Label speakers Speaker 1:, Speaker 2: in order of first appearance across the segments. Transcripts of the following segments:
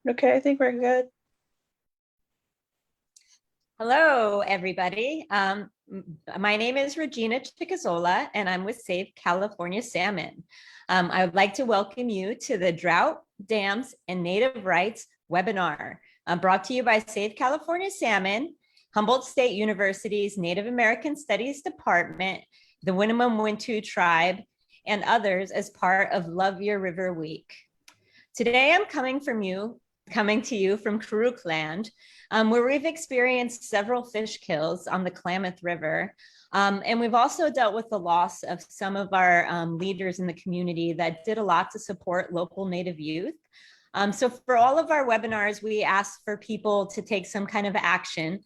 Speaker 1: Okay, I think we're good.
Speaker 2: Hello, everybody. My name is Regina Chicazola, and I'm with Save California Salmon. I would like to welcome you to the Drought, Dams, and Native Rights webinar, brought to you by Save California Salmon, Humboldt State University's Native American Studies Department, the Winnemem-Wintu Tribe, and others as part of Love Your River Week. Today, I'm coming to you from Karuk Land, where we've experienced several fish kills on the Klamath River. And we've also dealt with the loss of some of our leaders in the community that did a lot to support local Native youth. So for all of our webinars, we ask for people to take some kind of action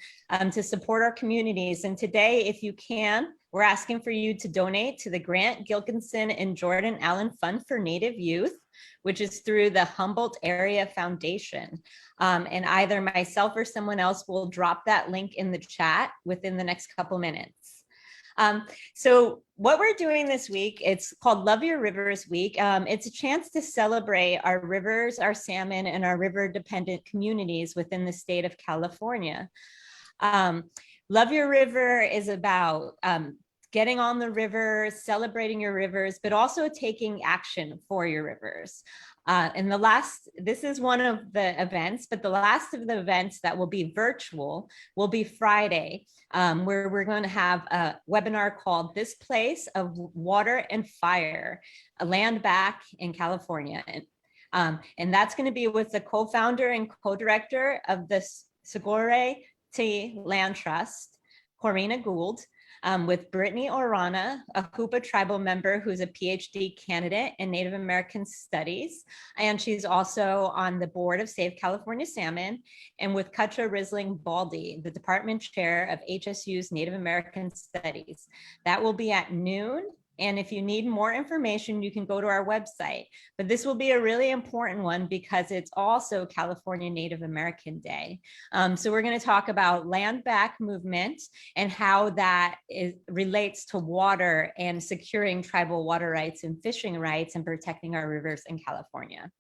Speaker 2: to support our communities. And today, if you can, we're asking for you to donate to the Grant Gilkinson and Jordan Allen Fund for Native Youth, which is through the Humboldt Area Foundation. And either myself or someone else will drop that link in the chat within the next couple minutes. So what we're doing this week, it's called Love Your Rivers Week. It's a chance to celebrate our rivers, our salmon, and our river-dependent communities within the state of California. Love Your River is about getting on the rivers, celebrating your rivers, but also taking action for your rivers. And this is one of the events, but the last of the events that will be virtual will be Friday, where we're going to have a webinar called This Place of Water and Fire, a Land Back in California. And that's going to be with the co-founder and co-director of the Segure T Land Trust, Corina Gould, with Brittany Orana, a Hoopa tribal member who's a PhD candidate in Native American Studies. And she's also on the board of Save California Salmon, and with Kutcha Risling Baldy, the department chair of HSU's Native American Studies. That will be at noon. And if you need more information, you can go to our website. But this will be a really important one because it's also California Native American Day. So we're going to talk about land back movement and how that relates to water and securing tribal water rights and fishing rights and protecting our rivers in California.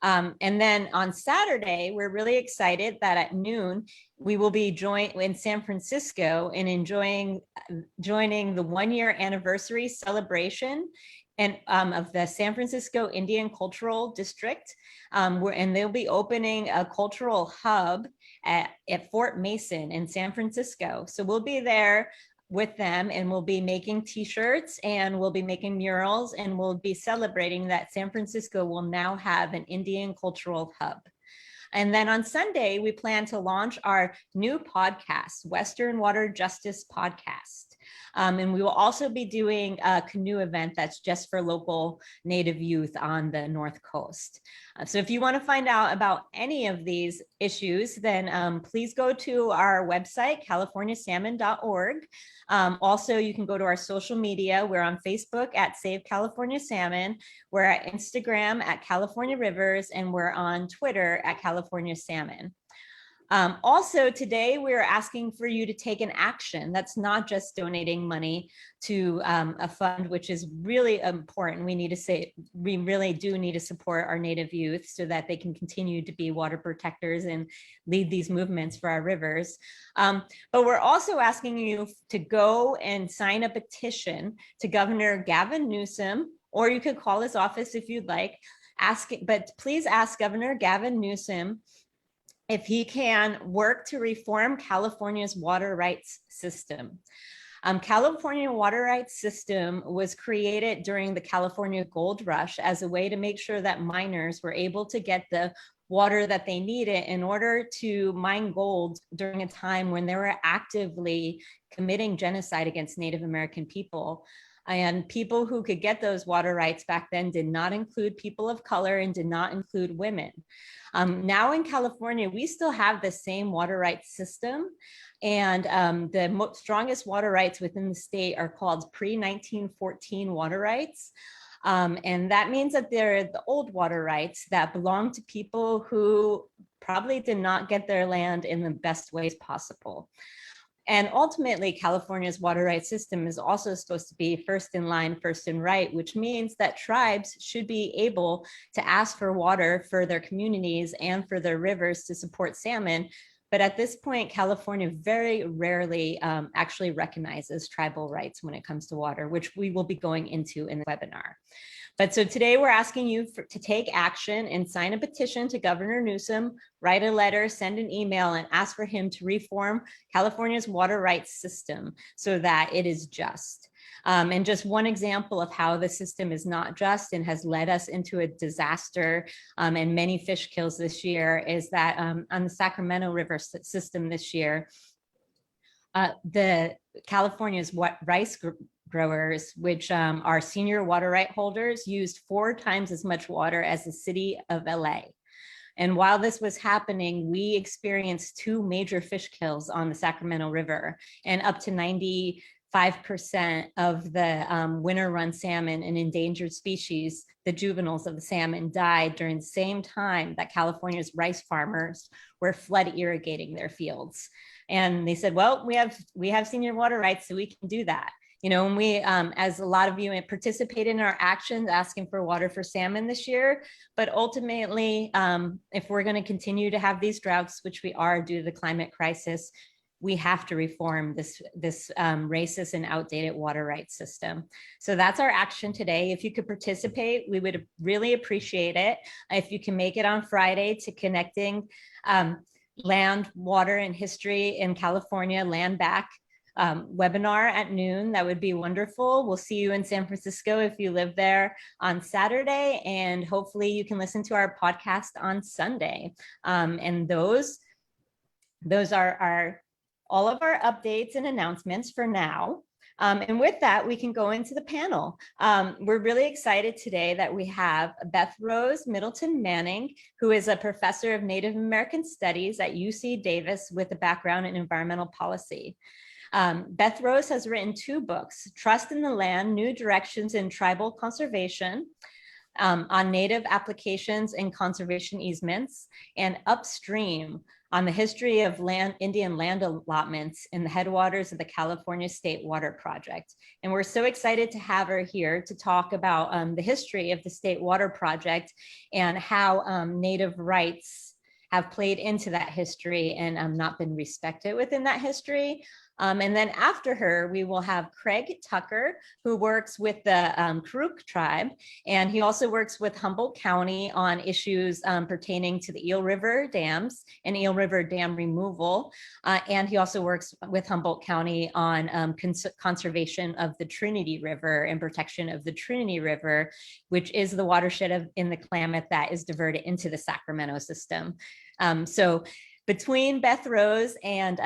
Speaker 2: And then on Saturday, we're really excited that at noon, we will be in San Francisco and joining the 1-year anniversary celebration of the San Francisco Indian Cultural District. And they'll be opening a cultural hub at Fort Mason in San Francisco. So we'll be there with them, and we'll be making t-shirts, and we'll be making murals, and we'll be celebrating that San Francisco will now have an Indian cultural hub. And then on Sunday, we plan to launch our new podcast, Western Water Justice Podcast. And we will also be doing a canoe event that's just for local Native youth on the North Coast. So if you want to find out about any of these issues, then please go to our website, californiasalmon.org. Also, you can go to our social media. We're on Facebook at Save California Salmon. We're at Instagram at California Rivers, and we're on Twitter at California Salmon. Also, today we're asking for you to take an action. That's not just donating money to a fund, which is really important. We really do need to support our Native youth so that they can continue to be water protectors and lead these movements for our rivers. But we're also asking you to go and sign a petition to Governor Gavin Newsom, or you could call his office if you'd like. But please ask Governor Gavin Newsom if he can work to reform California's water rights system. California water rights system was created during the California Gold Rush as a way to make sure that miners were able to get the water that they needed in order to mine gold during a time when they were actively committing genocide against Native American people. And people who could get those water rights back then did not include people of color and did not include women. Now in California, we still have the same water rights system. And the strongest water rights within the state are called pre-1914 water rights. And that means that they're the old water rights that belong to people who probably did not get their land in the best ways possible. And ultimately, California's water rights system is also supposed to be first in line, first in right, which means that tribes should be able to ask for water for their communities and for their rivers to support salmon. But at this point, California very rarely actually recognizes tribal rights when it comes to water, which we will be going into in the webinar. But so today we're asking you to take action and sign a petition to Governor Newsom, write a letter, send an email, and ask for him to reform California's water rights system so that it is just. And just one example of how the system is not just and has led us into a disaster and many fish kills this year is that on the Sacramento River system this year, the California's rice growers, which are senior water right holders, used 4 times as much water as the city of LA. And while this was happening, we experienced 2 major fish kills on the Sacramento River, and up to 95% of the winter run salmon, an endangered species, the juveniles of the salmon, died during the same time that California's rice farmers were flood irrigating their fields. And they said, well, we have senior water rights, so we can do that. You know, when we, as a lot of you participate in our actions asking for water for salmon this year, but ultimately, if we're going to continue to have these droughts, which we are due to the climate crisis, we have to reform this racist and outdated water rights system. So that's our action today. If you could participate, we would really appreciate it. If you can make it on Friday to connecting land, water, and history in California, Land Back webinar at noon, that would be wonderful. We'll see you in San Francisco if you live there on Saturday, and hopefully you can listen to our podcast on Sunday. And those are all of our updates and announcements for now. And with that, we can go into the panel. We're really excited today that we have Beth Rose Middleton Manning, who is a professor of Native American Studies at UC Davis with a background in environmental policy. Beth Rose has written 2 books, Trust in the Land, New Directions in Tribal Conservation, on Native applications and conservation easements, and Upstream, on the history of Indian land allotments in the headwaters of the California State Water Project. And we're so excited to have her here to talk about the history of the State Water Project and how Native rights have played into that history and not been respected within that history. And then after her, we will have Craig Tucker, who works with the Karuk tribe, and he also works with Humboldt County on issues pertaining to the Eel River dams and Eel River dam removal. And he also works with Humboldt County on conservation of the Trinity River and protection of the Trinity River, which is the watershed in the Klamath that is diverted into the Sacramento system. So between Beth Rose and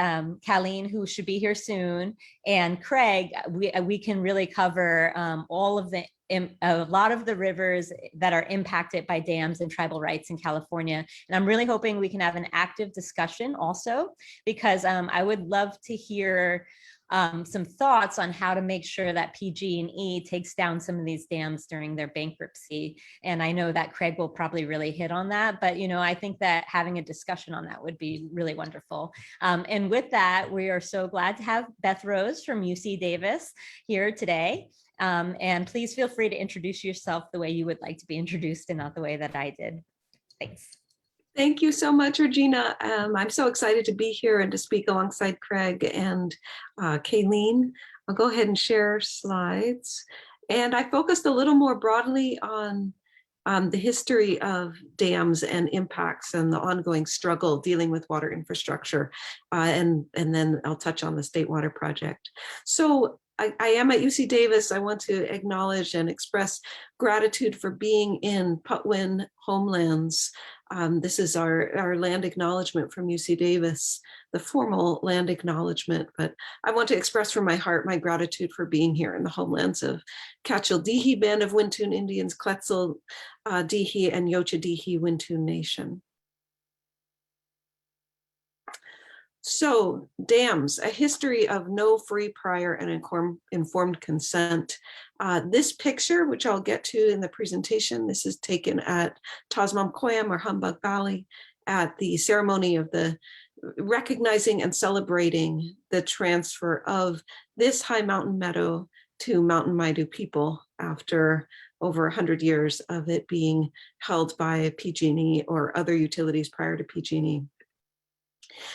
Speaker 2: Colleen, who should be here soon, and Craig, we can really cover all of a lot of the rivers that are impacted by dams and tribal rights in California. And I'm really hoping we can have an active discussion also, because I would love to hear some thoughts on how to make sure that PG&E takes down some of these dams during their bankruptcy. And I know that Craig will probably really hit on that, but I think that having a discussion on that would be really wonderful. And with that, we are so glad to have Beth Rose from UC Davis here today. And please feel free to introduce yourself the way you would like to be introduced and not the way that I did. Thanks.
Speaker 1: Thank you so much, Regina. I'm so excited to be here and to speak alongside Craig and Kayleen. I'll go ahead and share slides. And I focused a little more broadly on the history of dams and impacts and the ongoing struggle dealing with water infrastructure. And then I'll touch on the State Water Project. So I am at UC Davis. I want to acknowledge and express gratitude for being in Patwin homelands. This is our land acknowledgement from UC Davis, the formal land acknowledgement, but I want to express from my heart my gratitude for being here in the homelands of Cachil-Dihi Band of Wintun Indians, Quetzal-Dihi, and Yocha-Dihi Wintun Nation. So, dams, a history of no free, prior, and informed consent. This picture, which I'll get to in the presentation, this is taken at Tasmamkoyam or Humbug Valley at the ceremony of the recognizing and celebrating the transfer of this high mountain meadow to Mountain Maidu people after over 100 years of it being held by PG&E or other utilities prior to PG&E.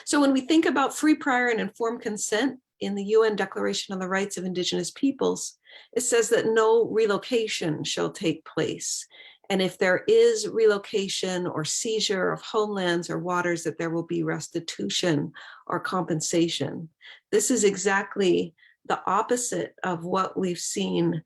Speaker 1: So when we think about free, prior, and informed consent in the UN Declaration on the Rights of Indigenous Peoples, it says that no relocation shall take place. And if there is relocation or seizure of homelands or waters, that there will be restitution or compensation. This is exactly the opposite of what we've seen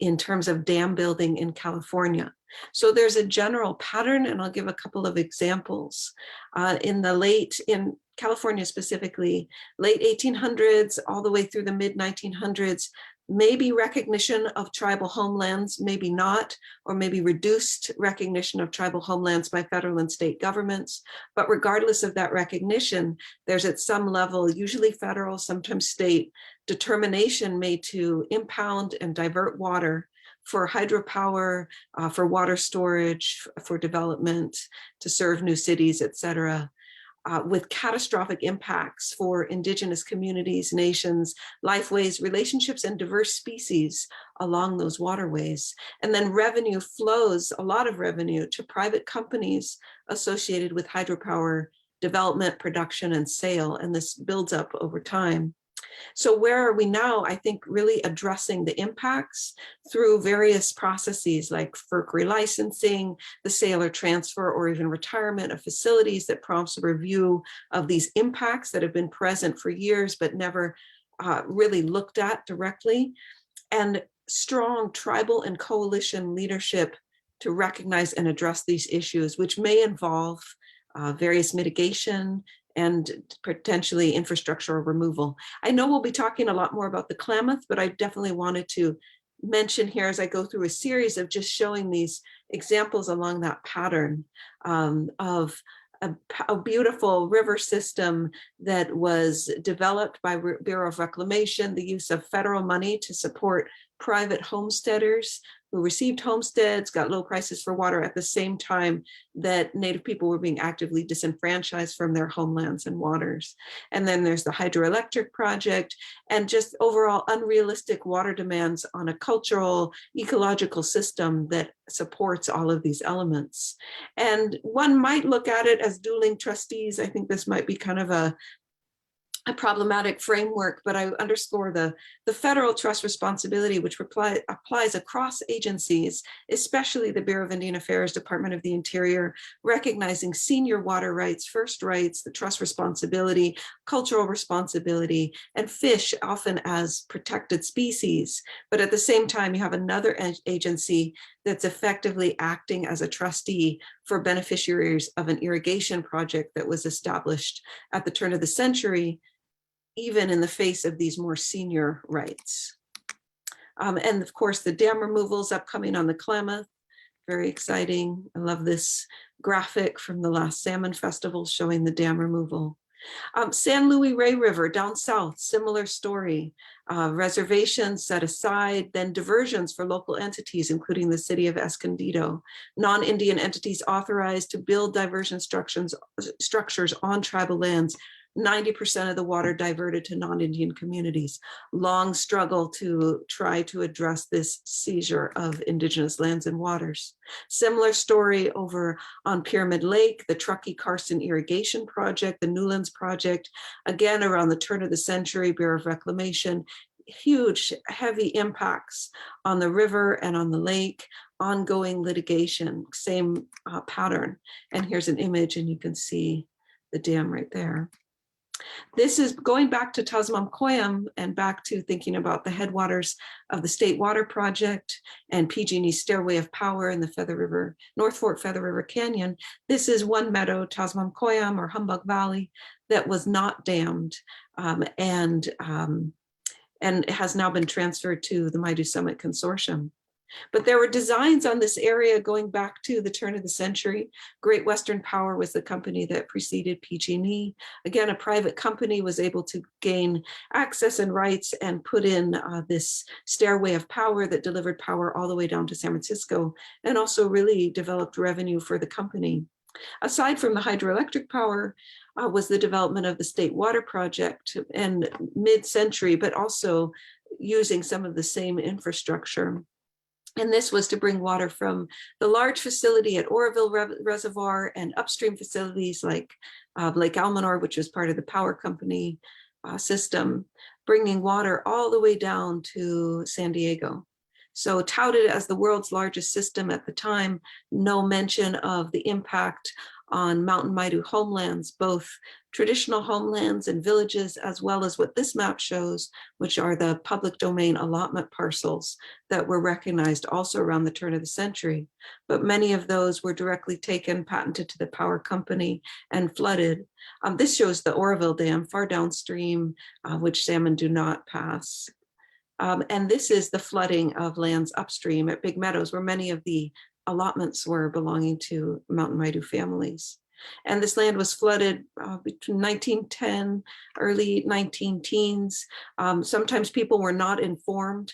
Speaker 1: in terms of dam building in California. So there's a general pattern, and I'll give a couple of examples. In California specifically, late 1800s all the way through the mid 1900s, maybe recognition of tribal homelands, maybe not, or maybe reduced recognition of tribal homelands by federal and state governments. But regardless of that recognition, there's at some level, usually federal, sometimes state, determination made to impound and divert water for hydropower, for water storage, for development, to serve new cities, et cetera. With catastrophic impacts for indigenous communities, nations, lifeways, relationships, and diverse species along those waterways. And then revenue flows, a lot of revenue, to private companies associated with hydropower development, production, and sale. And this builds up over time. So where are we now? I think really addressing the impacts through various processes like FERC relicensing, the sale or transfer or even retirement of facilities that prompts a review of these impacts that have been present for years but never really looked at directly, and strong tribal and coalition leadership to recognize and address these issues, which may involve various mitigation and potentially infrastructural removal. I know we'll be talking a lot more about the Klamath, but I definitely wanted to mention here as I go through a series of just showing these examples along that pattern of a beautiful river system that was developed by Bureau of Reclamation, the use of federal money to support private homesteaders who received homesteads, got low prices for water at the same time that Native people were being actively disenfranchised from their homelands and waters. And then there's the hydroelectric project and just overall unrealistic water demands on a cultural, ecological system that supports all of these elements. And one might look at it as dueling trustees. I think this might be kind of a problematic framework, but I underscore the federal trust responsibility, which applies across agencies, especially the Bureau of Indian Affairs, Department of the Interior, recognizing senior water rights, first rights, the trust responsibility, cultural responsibility, and fish often as protected species. But at the same time, you have another agency that's effectively acting as a trustee for beneficiaries of an irrigation project that was established at the turn of the century, even in the face of these more senior rights. And of course, the dam removals upcoming on the Klamath, very exciting. I love this graphic from the last Salmon Festival showing the dam removal. San Luis Rey River down south, similar story. Reservations set aside, then diversions for local entities, including the city of Escondido. Non-Indian entities authorized to build diversion structures on tribal lands. 90% of the water diverted to non-Indian communities. Long struggle to try to address this seizure of indigenous lands and waters. Similar story over on Pyramid Lake, the Truckee-Carson Irrigation Project, the Newlands Project, again around the turn of the century, Bureau of Reclamation, huge, heavy impacts on the river and on the lake, ongoing litigation, same pattern. And here's an image and you can see the dam right there. This is going back to Tasmamkoyam and back to thinking about the headwaters of the State Water Project and PG&E's Stairway of Power in the Feather River, North Fork Feather River Canyon. This is one meadow, Tasmamkoyam or Humbug Valley, that was not dammed and has now been transferred to the Maidu Summit Consortium. But there were designs on this area going back to the turn of the century. Great Western Power was the company that preceded PG&E. Again, a private company was able to gain access and rights and put in this stairway of power that delivered power all the way down to San Francisco and also really developed revenue for the company. Aside from the hydroelectric power, was the development of the State Water Project in mid-century, but also using some of the same infrastructure. And this was to bring water from the large facility at Oroville Reservoir and upstream facilities like Lake Almanor, which was part of the power company system, bringing water all the way down to San Diego. So touted as the world's largest system at the time, no mention of the impact on Mountain Maidu homelands, both traditional homelands and villages, as well as what this map shows, which are the public domain allotment parcels that were recognized also around the turn of the century. But many of those were directly taken, patented to the power company, and flooded. This shows the Oroville Dam far downstream, which salmon do not pass. And this is the flooding of lands upstream at Big Meadows, where many of the allotments were belonging to Mountain Maidu families. And this land was flooded between 1910, early 19 teens. Sometimes people were not informed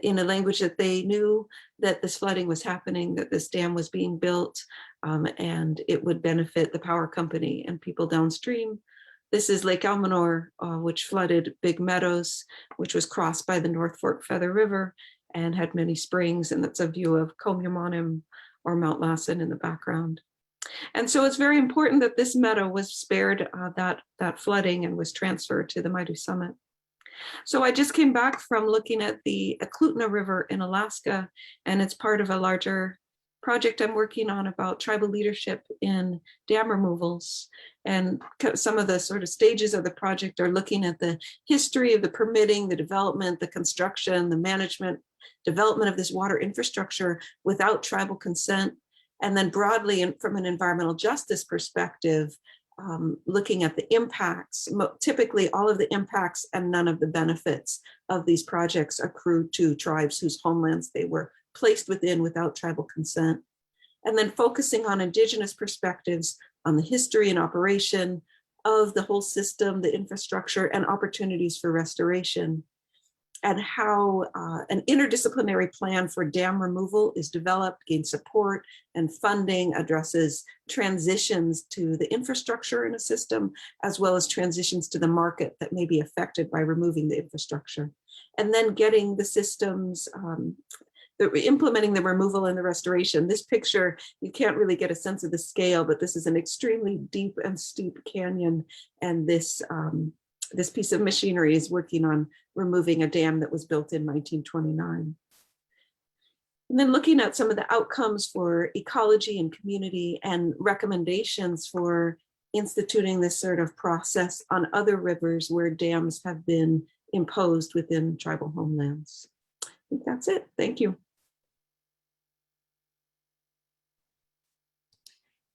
Speaker 1: in a language that they knew that this flooding was happening, that this dam was being built, and it would benefit the power company and people downstream. This is Lake Almanor, which flooded Big Meadows, which was crossed by the North Fork Feather River and had many springs. And that's a view of Comyamonim or Mount Lassen in the background. And so it's very important that this meadow was spared that flooding and was transferred to the Maidu Summit. So I just came back from looking at the Acclutina River in Alaska, and it's part of a larger project I'm working on about tribal leadership in dam removals. And some of the sort of stages of the project are looking at the history of the permitting, the development, the construction, the management, development of this water infrastructure without tribal consent. And then broadly, and from an environmental justice perspective, looking at the impacts. Typically, all of the impacts and none of the benefits of these projects accrue to tribes whose homelands they were placed within without tribal consent. And then focusing on Indigenous perspectives on the history and operation of the whole system, the infrastructure, and opportunities for restoration, and how an interdisciplinary plan for dam removal is developed, gains support and funding, addresses transitions to the infrastructure in a system, as well as transitions to the market that may be affected by removing the infrastructure. And then getting the systems, implementing the removal and the restoration. This picture, you can't really get a sense of the scale, but this is an extremely deep and steep canyon. And this piece of machinery is working on removing a dam that was built in 1929. And then looking at some of the outcomes for ecology and community and recommendations for instituting this sort of process on other rivers where dams have been imposed within tribal homelands. I think that's it. Thank you.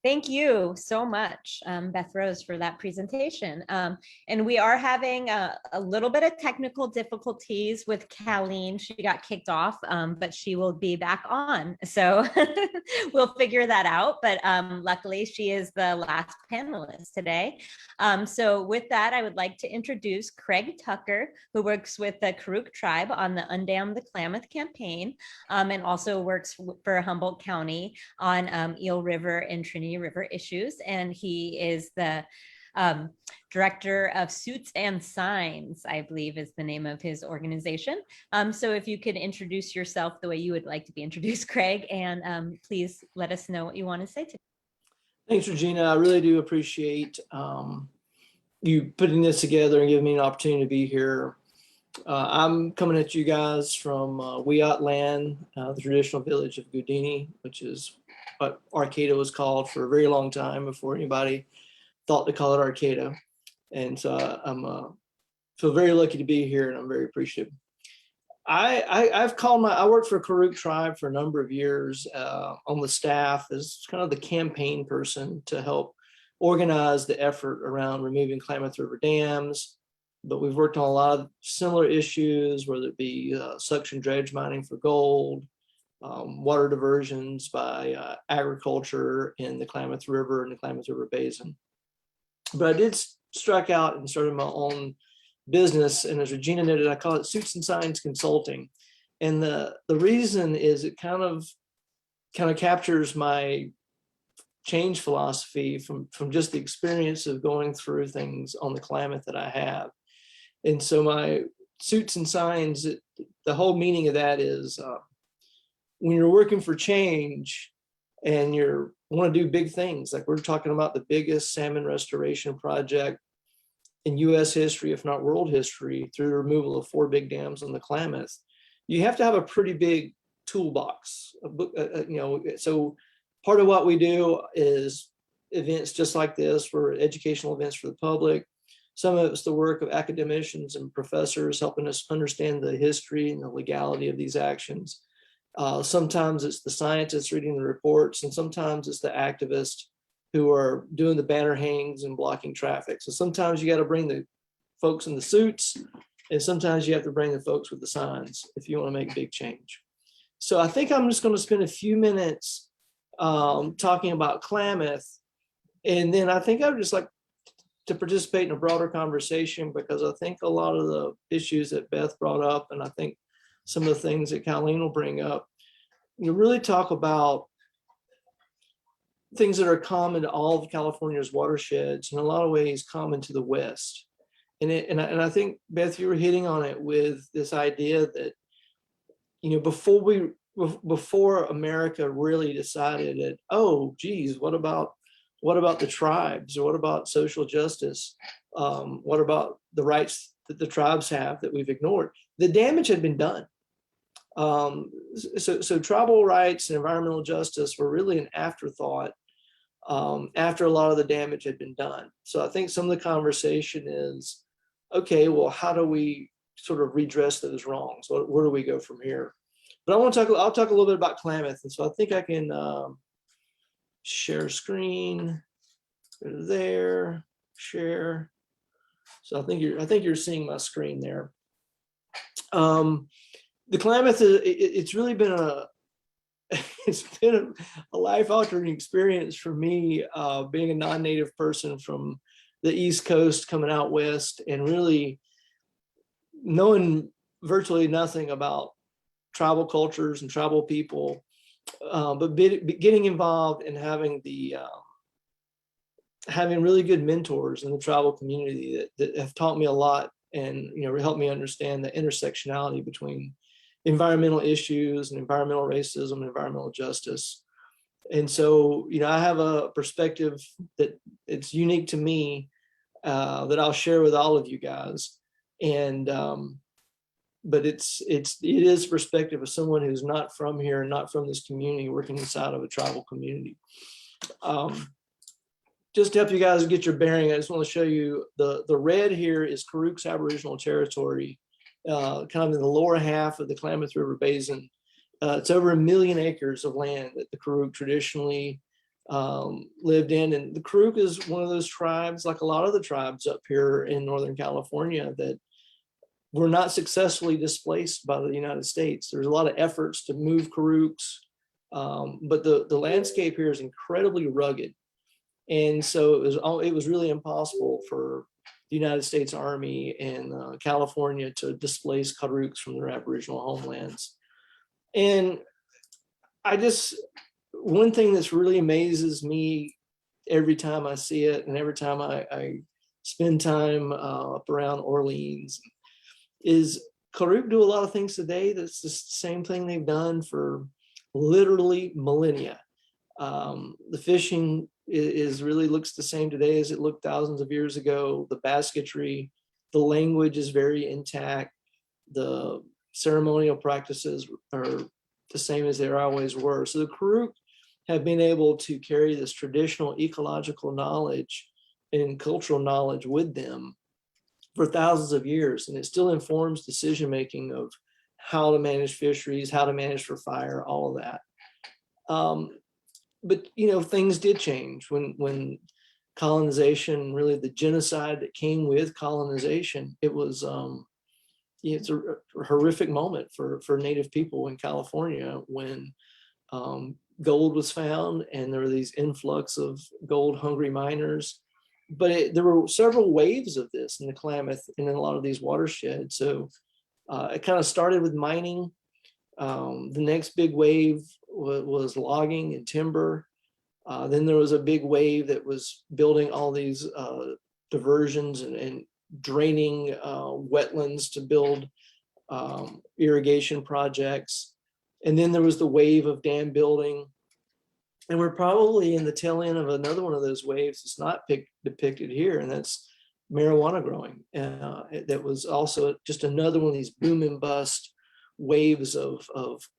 Speaker 2: Thank you so much, Beth Rose, for that presentation. And we are having a little bit of technical difficulties with Colleen. She got kicked off, but she will be back on. So we'll figure that out. But luckily, she is the last panelist today. So with that, I would like to introduce Craig Tucker, who works with the Karuk tribe on the Undam the Klamath campaign, and also works for Humboldt County on Eel River and Trinity River issues. And he is the director of Suits and Signs, I believe is the name of his organization. So if you could introduce yourself the way you would like to be introduced, Craig, and please let us know what you want to say today.
Speaker 3: Thanks, Regina. I really do appreciate you putting this together and giving me an opportunity to be here. I'm coming at you guys from Wiyot land, the traditional village of Goudini, which is what Arcata was called for a very long time before anybody thought to call it Arcata. And so I'm feel very lucky to be here, and I'm very appreciative. I worked for Karuk tribe for a number of years on the staff as kind of the campaign person to help organize the effort around removing Klamath River dams. But we've worked on a lot of similar issues, whether it be suction dredge mining for gold, water diversions by agriculture in the Klamath River and the Klamath River Basin. But I did strike out and started my own business, and as Regina noted, I call it Suits and Signs Consulting. And the reason is it kind of captures my change philosophy from just the experience of going through things on the Klamath that I have. And so my suits and signs, the whole meaning of that is when you're working for change and you want to do big things, like we're talking about the biggest salmon restoration project in US history, if not world history, through the removal of 4 big dams on the Klamath, you have to have a pretty big toolbox. So part of what we do is events just like this, for educational events for the public. Some of it's the work of academicians and professors helping us understand the history and the legality of these actions. Sometimes it's the scientists reading the reports, and sometimes it's the activists who are doing the banner hangs and blocking traffic. So sometimes you got to bring the folks in the suits, and sometimes you have to bring the folks with the signs if you want to make big change. So I think I'm just going to spend a few minutes talking about Klamath, and then I think I would just like to participate in a broader conversation, because I think a lot of the issues that Beth brought up, and I think some of the things that Colleen will bring up, you really talk about things that are common to all of California's watersheds, in a lot of ways common to the West. And I think, Beth, you were hitting on it with this idea that, before America really decided that, oh, geez, what about the tribes, or what about social justice? What about the rights that the tribes have that we've ignored? The damage had been done. So tribal rights and environmental justice were really an afterthought after a lot of the damage had been done. So I think some of the conversation is, okay, well, how do we sort of redress those wrongs? Where do we go from here? But I'll talk a little bit about Klamath. And so I think I can share screen, go to there, share. So I think you're seeing my screen there. The Klamath, it's really been a life-altering experience for me, being a non-native person from the East Coast coming out west, and really knowing virtually nothing about tribal cultures and tribal people, but getting involved and having really good mentors in the tribal community that have taught me a lot, and helped me understand the intersectionality between environmental issues and environmental racism and environmental justice. And so, I have a perspective that it's unique to me, that I'll share with all of you guys. And but it is perspective of someone who's not from here and not from this community, working inside of a tribal community. Just to help you guys get your bearing, I just want to show you the red here is Karuk's Aboriginal territory, kind of in the lower half of the Klamath River Basin. It's over 1 million acres of land that the Karuk traditionally lived in. And the Karuk is one of those tribes, like a lot of the tribes up here in Northern California, that were not successfully displaced by the United States. There's a lot of efforts to move Karuks, but the landscape here is incredibly rugged. And so it was really impossible for the United States Army and California to displace Karuks from their Aboriginal homelands. And one thing that's really amazes me every time I see it, and every time I spend time up around Orleans, is Karuk do a lot of things today that's the same thing they've done for literally millennia. The fishing really looks the same today as it looked thousands of years ago. The basketry, the language is very intact. The ceremonial practices are the same as they always were. So the Karuk have been able to carry this traditional ecological knowledge and cultural knowledge with them for thousands of years, and it still informs decision-making of how to manage fisheries, how to manage for fire, all of that. But things did change when colonization, really the genocide that came with colonization. It was it's a horrific moment for Native people in California when gold was found, and there were these influx of gold-hungry miners. But there were several waves of this in the Klamath and in a lot of these watersheds. So it kind of started with mining. The next big wave was logging and timber. Then there was a big wave that was building all these diversions and draining wetlands to build irrigation projects. And then there was the wave of dam building. And we're probably in the tail end of another one of those waves. It's not depicted here, and that's marijuana growing. That was also just another one of these boom and bust waves of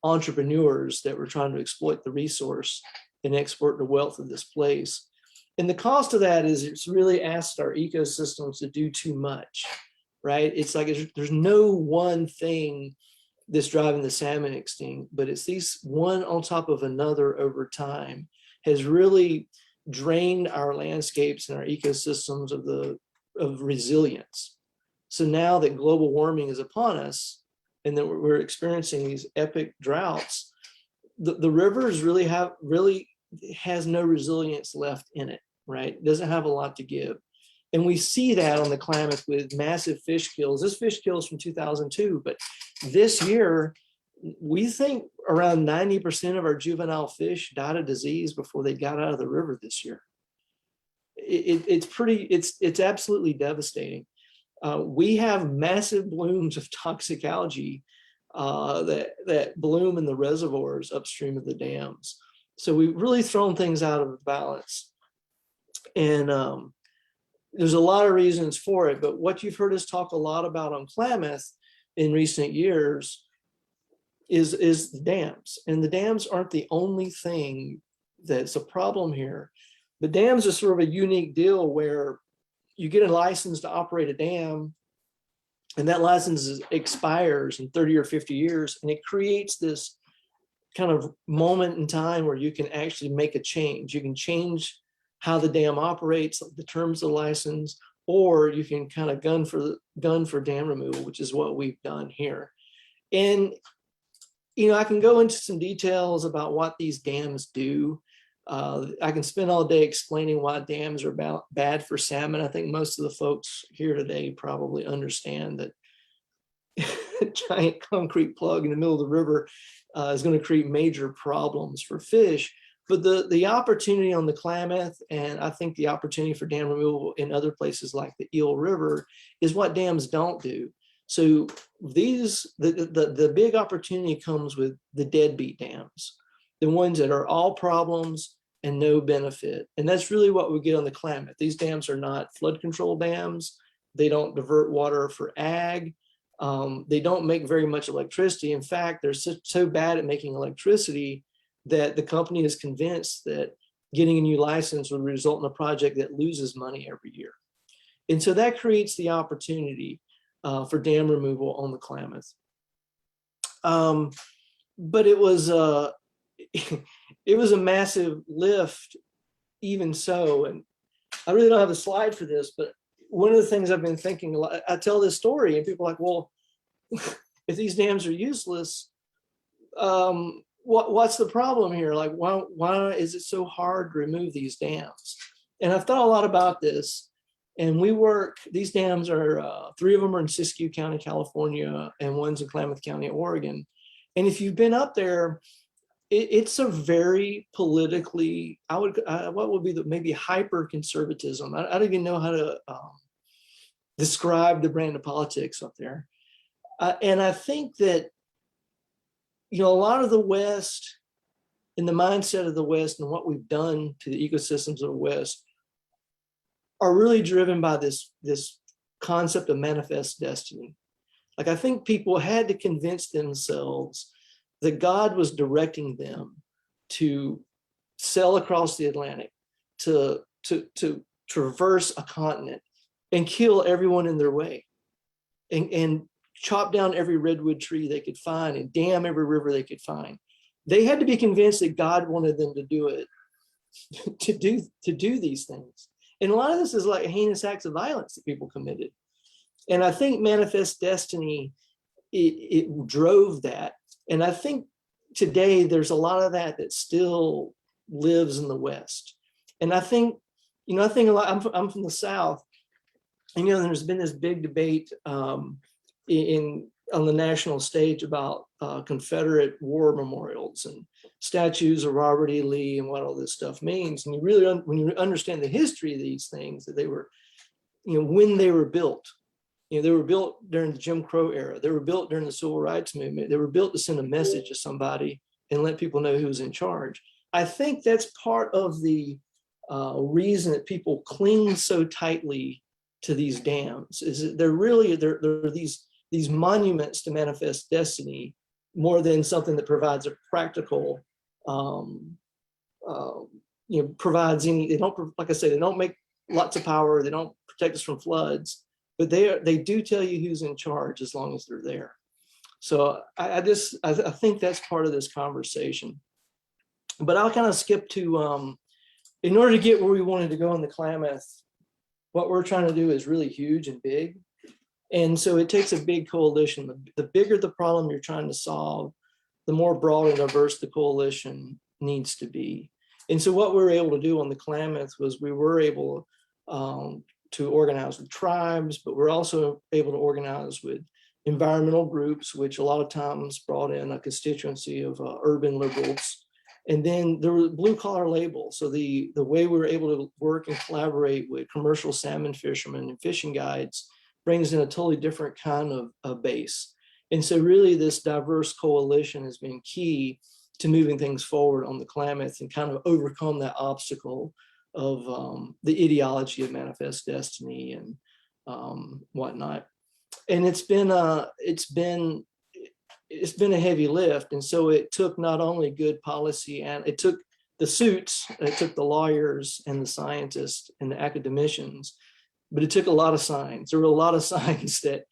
Speaker 3: entrepreneurs that were trying to exploit the resource and export the wealth of this place. And the cost of that is it's really asked our ecosystems to do too much, right? It's like there's no one thing that's driving the salmon extinct, but it's these one on top of another over time has really drained our landscapes and our ecosystems of resilience. So now that global warming is upon us and that we're experiencing these epic droughts, the rivers really has no resilience left in it, right? It doesn't have a lot to give. And we see that on the Klamath with massive fish kills. This fish kills from 2002, but this year, we think around 90% of our juvenile fish died of disease before they got out of the river this year. It's absolutely devastating. We have massive blooms of toxic algae that bloom in the reservoirs upstream of the dams. So we've really thrown things out of balance. And there's a lot of reasons for it, but what you've heard us talk a lot about on Klamath in recent years is the dams. And the dams aren't the only thing that's a problem here. The dams are sort of a unique deal where you get a license to operate a dam, and that license expires in 30 or 50 years, and it creates this kind of moment in time where you can actually make a change. You can change how the dam operates, the terms of the license, or you can kind of gun for dam removal, which is what we've done here. And I can go into some details about what these dams do. I can spend all day explaining why dams are bad for salmon. I think most of the folks here today probably understand that a giant concrete plug in the middle of the river is going to create major problems for fish. But the opportunity on the Klamath, and I think the opportunity for dam removal in other places like the Eel River, is what dams don't do. So the big opportunity comes with the deadbeat dams, the ones that are all problems and no benefit. And that's really what we get on the Klamath. These dams are not flood control dams. They don't divert water for ag. They don't make very much electricity. In fact, they're so bad at making electricity that the company is convinced that getting a new license would result in a project that loses money every year. And so that creates the opportunity for dam removal on the Klamath. But it was a massive lift even so. And I really don't have a slide for this, but one of the things I've been thinking a lot, I tell this story and people are like, well, if these dams are useless, what's the problem here? Like, why is it so hard to remove these dams? And I've thought a lot about this. And these dams are, 3 of them are in Siskiyou County, California, and one's in Klamath County, Oregon. And if you've been up there, it's a very politically, what would be maybe hyper conservatism. I don't even know how to describe the brand of politics up there. And I think that, a lot of the West, in the mindset of the West and what we've done to the ecosystems of the West, are really driven by this concept of manifest destiny. Like, I think people had to convince themselves that God was directing them to sail across the Atlantic, to traverse a continent and kill everyone in their way, and chop down every redwood tree they could find and dam every river they could find. They had to be convinced that God wanted them to do it, to do these things. And a lot of this is like heinous acts of violence that people committed. And I think manifest destiny, it drove that. And I think today there's a lot of that still lives in the West. And I think a lot, I'm from the South, and there's been this big debate on the national stage about Confederate war memorials. And statues of Robert E. Lee and what all this stuff means. And you really, when you understand the history of these things, that they were, when they were built, they were built during the Jim Crow era. They were built during the Civil Rights Movement. They were built to send a message to somebody and let people know who was in charge. I think that's part of the reason that people cling so tightly to these dams, is that they're these monuments to manifest destiny, more than something that provides a practical, provides any, they don't, like I say, they don't make lots of power, they don't protect us from floods, but they do tell you who's in charge as long as they're there. So I think that's part of this conversation. But I'll kind of skip to, in order to get where we wanted to go in the Klamath, what we're trying to do is really huge and big. And so it takes a big coalition. The bigger the problem you're trying to solve, the more broad and diverse the coalition needs to be. And so what we were able to do on the Klamath was we were able to organize with tribes, but we're also able to organize with environmental groups, which a lot of times brought in a constituency of urban liberals. And then there were blue collar labels. So the way we were able to work and collaborate with commercial salmon fishermen and fishing guides brings in a totally different kind of base. And so really this diverse coalition has been key to moving things forward on the Klamath and kind of overcome that obstacle of the ideology of manifest destiny and whatnot. And it's been a heavy lift. And so it took not only good policy, and it took the suits, it took the lawyers and the scientists and the academicians, but it took a lot of signs. There were a lot of signs that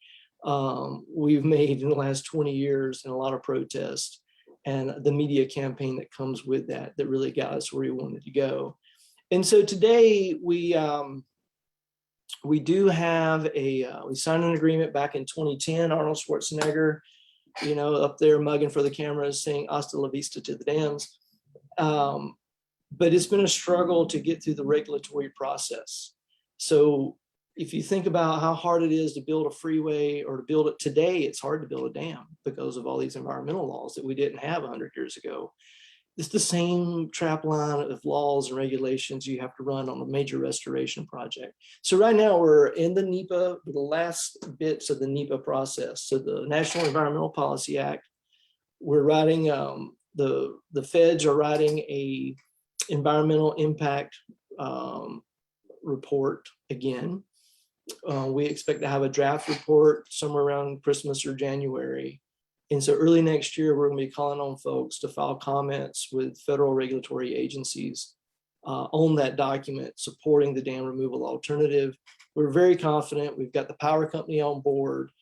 Speaker 3: we've made in the last 20 years and a lot of protests and the media campaign that comes with that really got us where we wanted to go. And so today we do have we signed an agreement back in 2010, Arnold Schwarzenegger, up there mugging for the cameras saying hasta la vista to the dams. But it's been a struggle to get through the regulatory process. So if you think about how hard it is to build a freeway or to build it today, it's hard to build a dam because of all these environmental laws that we didn't have 100 years ago. It's the same trap line of laws and regulations you have to run on a major restoration project. So right now we're in the NEPA, the last bits of the NEPA process. So the National Environmental Policy Act, we're writing, the feds are writing a environmental impact report again. We expect to have a draft report somewhere around Christmas or January. And so early next year, we're going to be calling on folks to file comments with federal regulatory agencies on that document supporting the dam removal alternative. We're very confident. We've got the power company on board.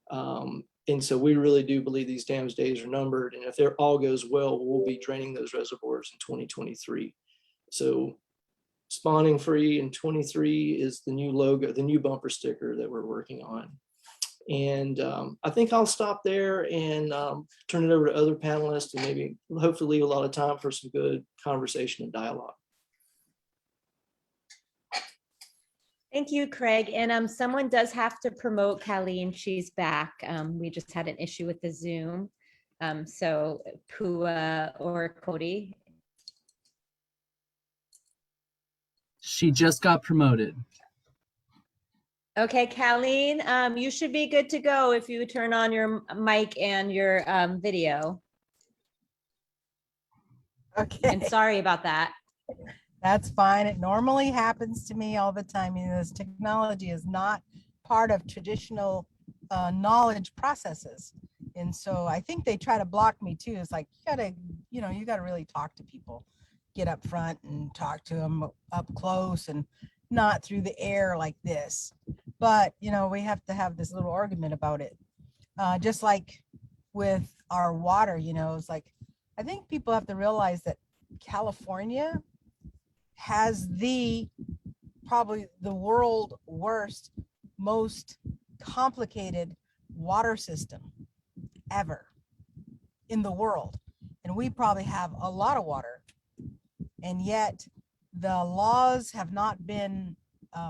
Speaker 3: And so we really do believe these dams' days are numbered. And if all goes well, we'll be draining those reservoirs in 2023. So spawning free in 23 is the new logo, the new bumper sticker that we're working on. And I think I'll stop there and turn it over to other panelists and maybe hopefully leave a lot of time for some good conversation and dialogue.
Speaker 2: Thank you, Craig. And someone does have to promote Colleen. She's back. We just had an issue with the Zoom. So Pua or Cody.
Speaker 4: She just got promoted.
Speaker 2: Okay, Colleen, you should be good to go if you turn on your mic and your video.
Speaker 5: Okay.
Speaker 2: And sorry about that.
Speaker 5: That's fine. It normally happens to me all the time. This technology is not part of traditional knowledge processes. And so I think they try to block me too. It's like, you gotta really talk to people, get up front and talk to them up close and not through the air like this. But, we have to have this little argument about it. Just like with our water, it's like, I think people have to realize that California has probably the world worst, most complicated water system ever in the world. And we probably have a lot of water. And yet the laws have not been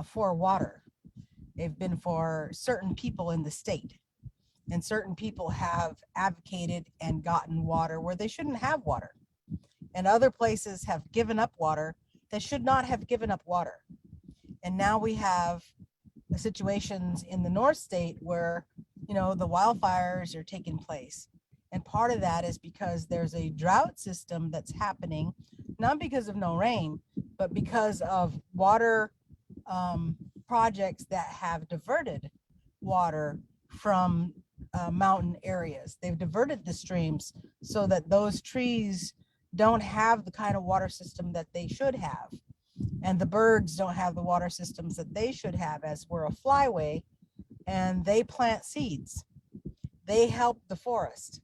Speaker 5: for water. They've been for certain people in the state. And certain people have advocated and gotten water where they shouldn't have water. and other places have given up water that should not have given up water. And now we have situations in the North State where, you know, the wildfires are taking place. And part of that is because there's a drought system that's happening, not because of no rain, but because of water projects that have diverted water from mountain areas. They've diverted the streams so that those trees don't have the kind of water system that they should have. And the birds don't have the water systems that they should have, as we're a flyway, and they plant seeds. They help the forest.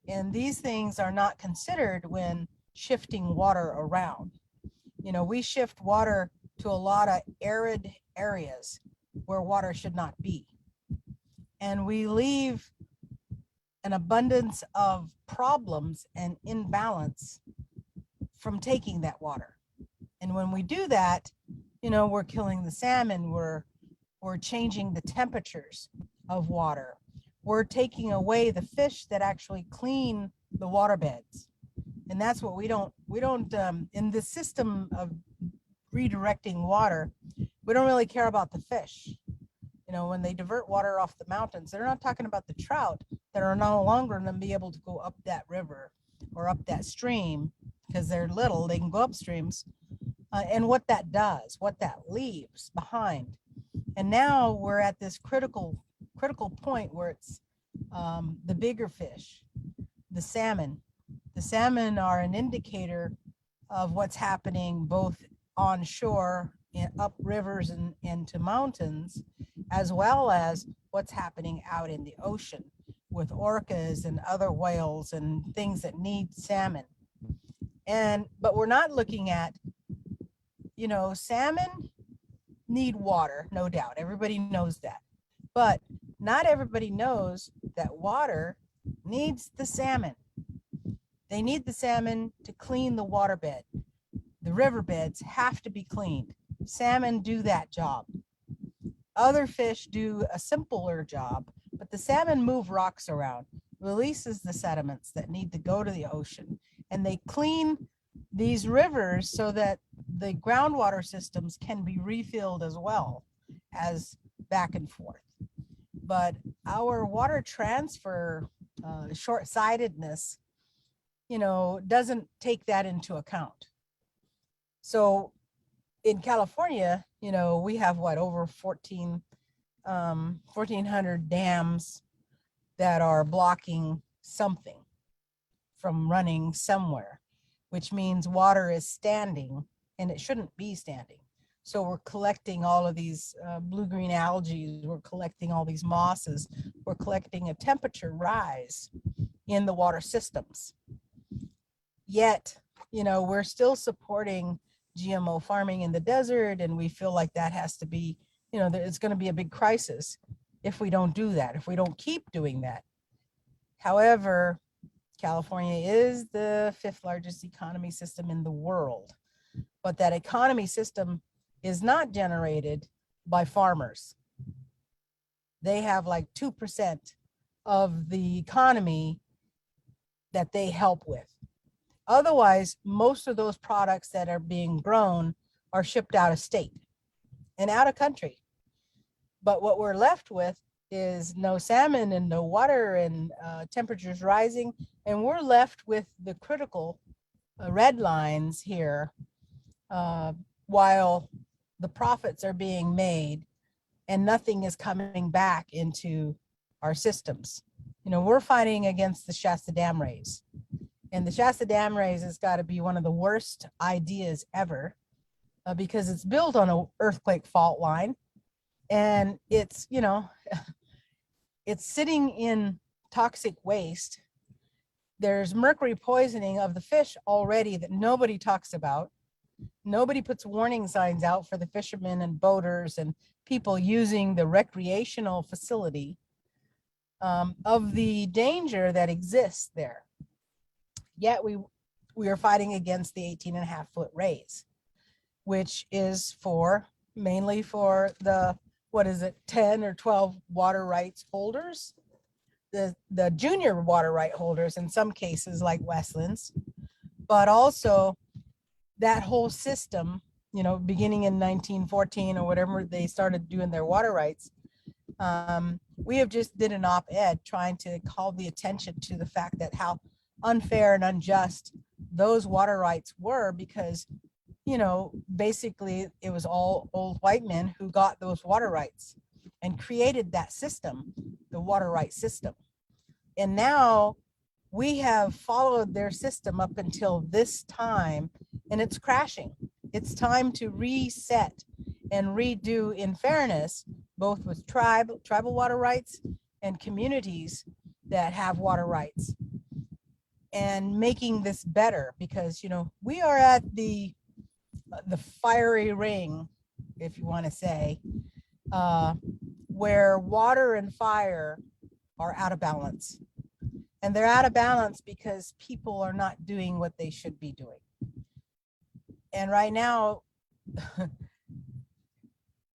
Speaker 5: And these things are not considered when shifting water around. You know, we shift water to a lot of arid areas where water should not be. And we leave an abundance of problems and imbalance from taking that water. And when we do that, you know, we're killing the salmon, we're changing the temperatures of water. We're taking away the fish that actually clean the waterbeds. And that's what we don't in the system of redirecting water, we don't really care about the fish. You know, when they divert water off the mountains, they're not talking about the trout that are no longer going to be able to go up that river or up that stream because they're little, they can go up streams. And what that does, what that leaves behind. And now we're at this critical point where it's the bigger fish, the salmon. The salmon are an indicator of what's happening both on shore, up rivers and into mountains, as well as what's happening out in the ocean with orcas and other whales and things that need salmon. But we're not looking at, you know, salmon need water, no doubt. Everybody knows that. But not everybody knows that water needs the salmon. They need the salmon to clean the waterbed. The riverbeds have to be cleaned. Salmon do that job. Other fish do a simpler job, but the salmon move rocks around, releases the sediments that need to go to the ocean, and they clean these rivers so that the groundwater systems can be refilled as well as back and forth. But our water transfer short-sightedness, you know, doesn't take that into account. So in California, you know, we have what, over 1,400 dams that are blocking something from running somewhere, which means water is standing and it shouldn't be standing. So we're collecting all of these blue-green algae, we're collecting all these mosses, we're collecting a temperature rise in the water systems. Yet, you know, we're still supporting GMO farming in the desert, and we feel like that has to be, you know, it's going to be a big crisis if we don't do that, if we don't keep doing that. However, California is the 5th largest economy system in the world, but that economy system is not generated by farmers. They have like 2% of the economy that they help with. Otherwise, most of those products that are being grown are shipped out of state and out of country. But what we're left with is no salmon and no water and temperatures rising. And we're left with the critical red lines here while the profits are being made and nothing is coming back into our systems. You know, we're fighting against the Shasta Dam raise. And the Shasta Dam raise has got to be one of the worst ideas ever because it's built on an earthquake fault line. And it's, you know, it's sitting in toxic waste. There's mercury poisoning of the fish already that nobody talks about. Nobody puts warning signs out for the fishermen and boaters and people using the recreational facility of the danger that exists there. Yet we are fighting against the 18.5-foot raise, which is mainly for the, 10 or 12 water rights holders, the junior water right holders in some cases like Westlands. but also that whole system, beginning in 1914 or whatever they started doing their water rights. We have just did an op-ed trying to call the attention to the fact that how unfair and unjust those water rights were, because basically it was all old white men who got those water rights and created that system, the water rights system. And now we have followed their system up until this time, and it's crashing. It's time to reset and redo in fairness, both with tribal water rights and communities that have water rights, and making this better, because we are at the fiery ring, if you want to say, where water and fire are out of balance. And they're out of balance because people are not doing what they should be doing. And right now,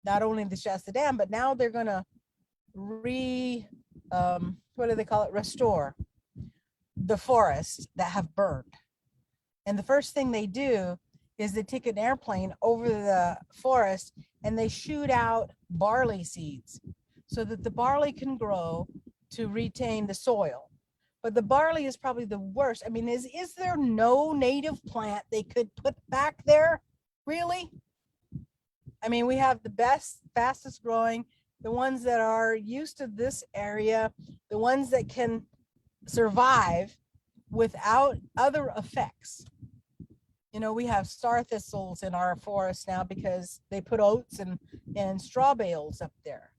Speaker 5: not only the Shasta Dam, but now they're going to restore the forests that have burned. And the first thing they do is they take an airplane over the forest and they shoot out barley seeds so that the barley can grow to retain the soil. But the barley is probably the worst. I mean, is there no native plant they could put back there? Really? I mean, we have the best, fastest growing, the ones that are used to this area, the ones that can survive without other effects. We have star thistles in our forest now because they put oats and straw bales up there.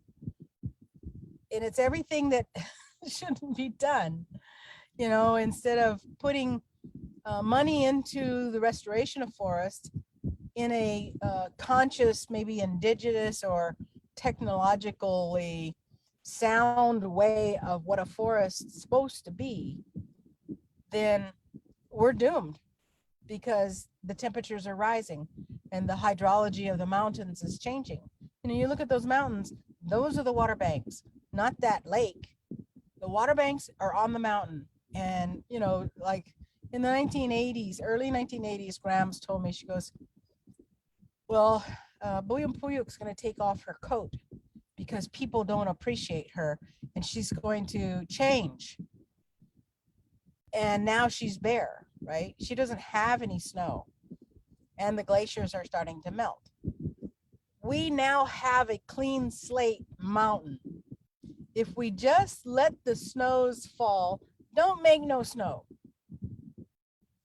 Speaker 5: And it's everything that shouldn't be done. Instead of putting money into the restoration of forest in a conscious, maybe indigenous or technologically sound way of what a forest is supposed to be, then we're doomed, because the temperatures are rising and the hydrology of the mountains is changing. You look at those mountains, those are the water banks, not that lake. The water banks are on the mountain. And, like in the 1980s, early 1980s, Grams told me, she goes, well, Buyuk's going to take off her coat because people don't appreciate her and she's going to change. And now she's bare, right? She doesn't have any snow and the glaciers are starting to melt. We now have a clean slate mountain. If we just let the snows fall, don't make no snow.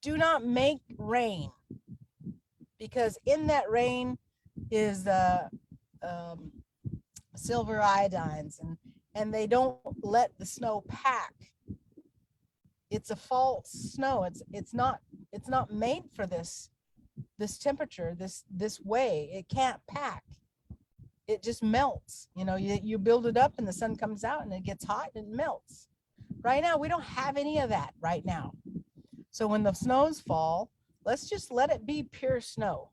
Speaker 5: Do not make rain, because in that rain is silver iodines, and they don't let the snow pack. It's a false snow. It's not made for this temperature, this way. It can't pack. It just melts. You build it up and the sun comes out and it gets hot and it melts. Right now, we don't have any of that right now. So when the snows fall, let's just let it be pure snow.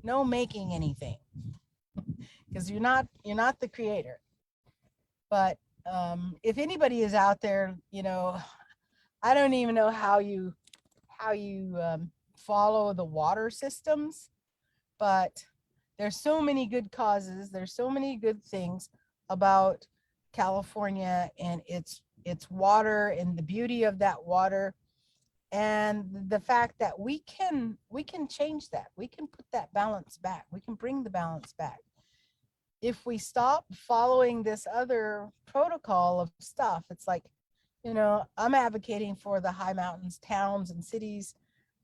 Speaker 5: No making anything, because you're not the creator. But if anybody is out there, I don't even know how you follow the water systems, but there's so many good causes. There's so many good things about California and its water and the beauty of that water, and the fact that we can change that. We can put that balance back. We can bring the balance back if we stop following this other protocol of stuff. It's like, I'm advocating for the high mountains, towns and cities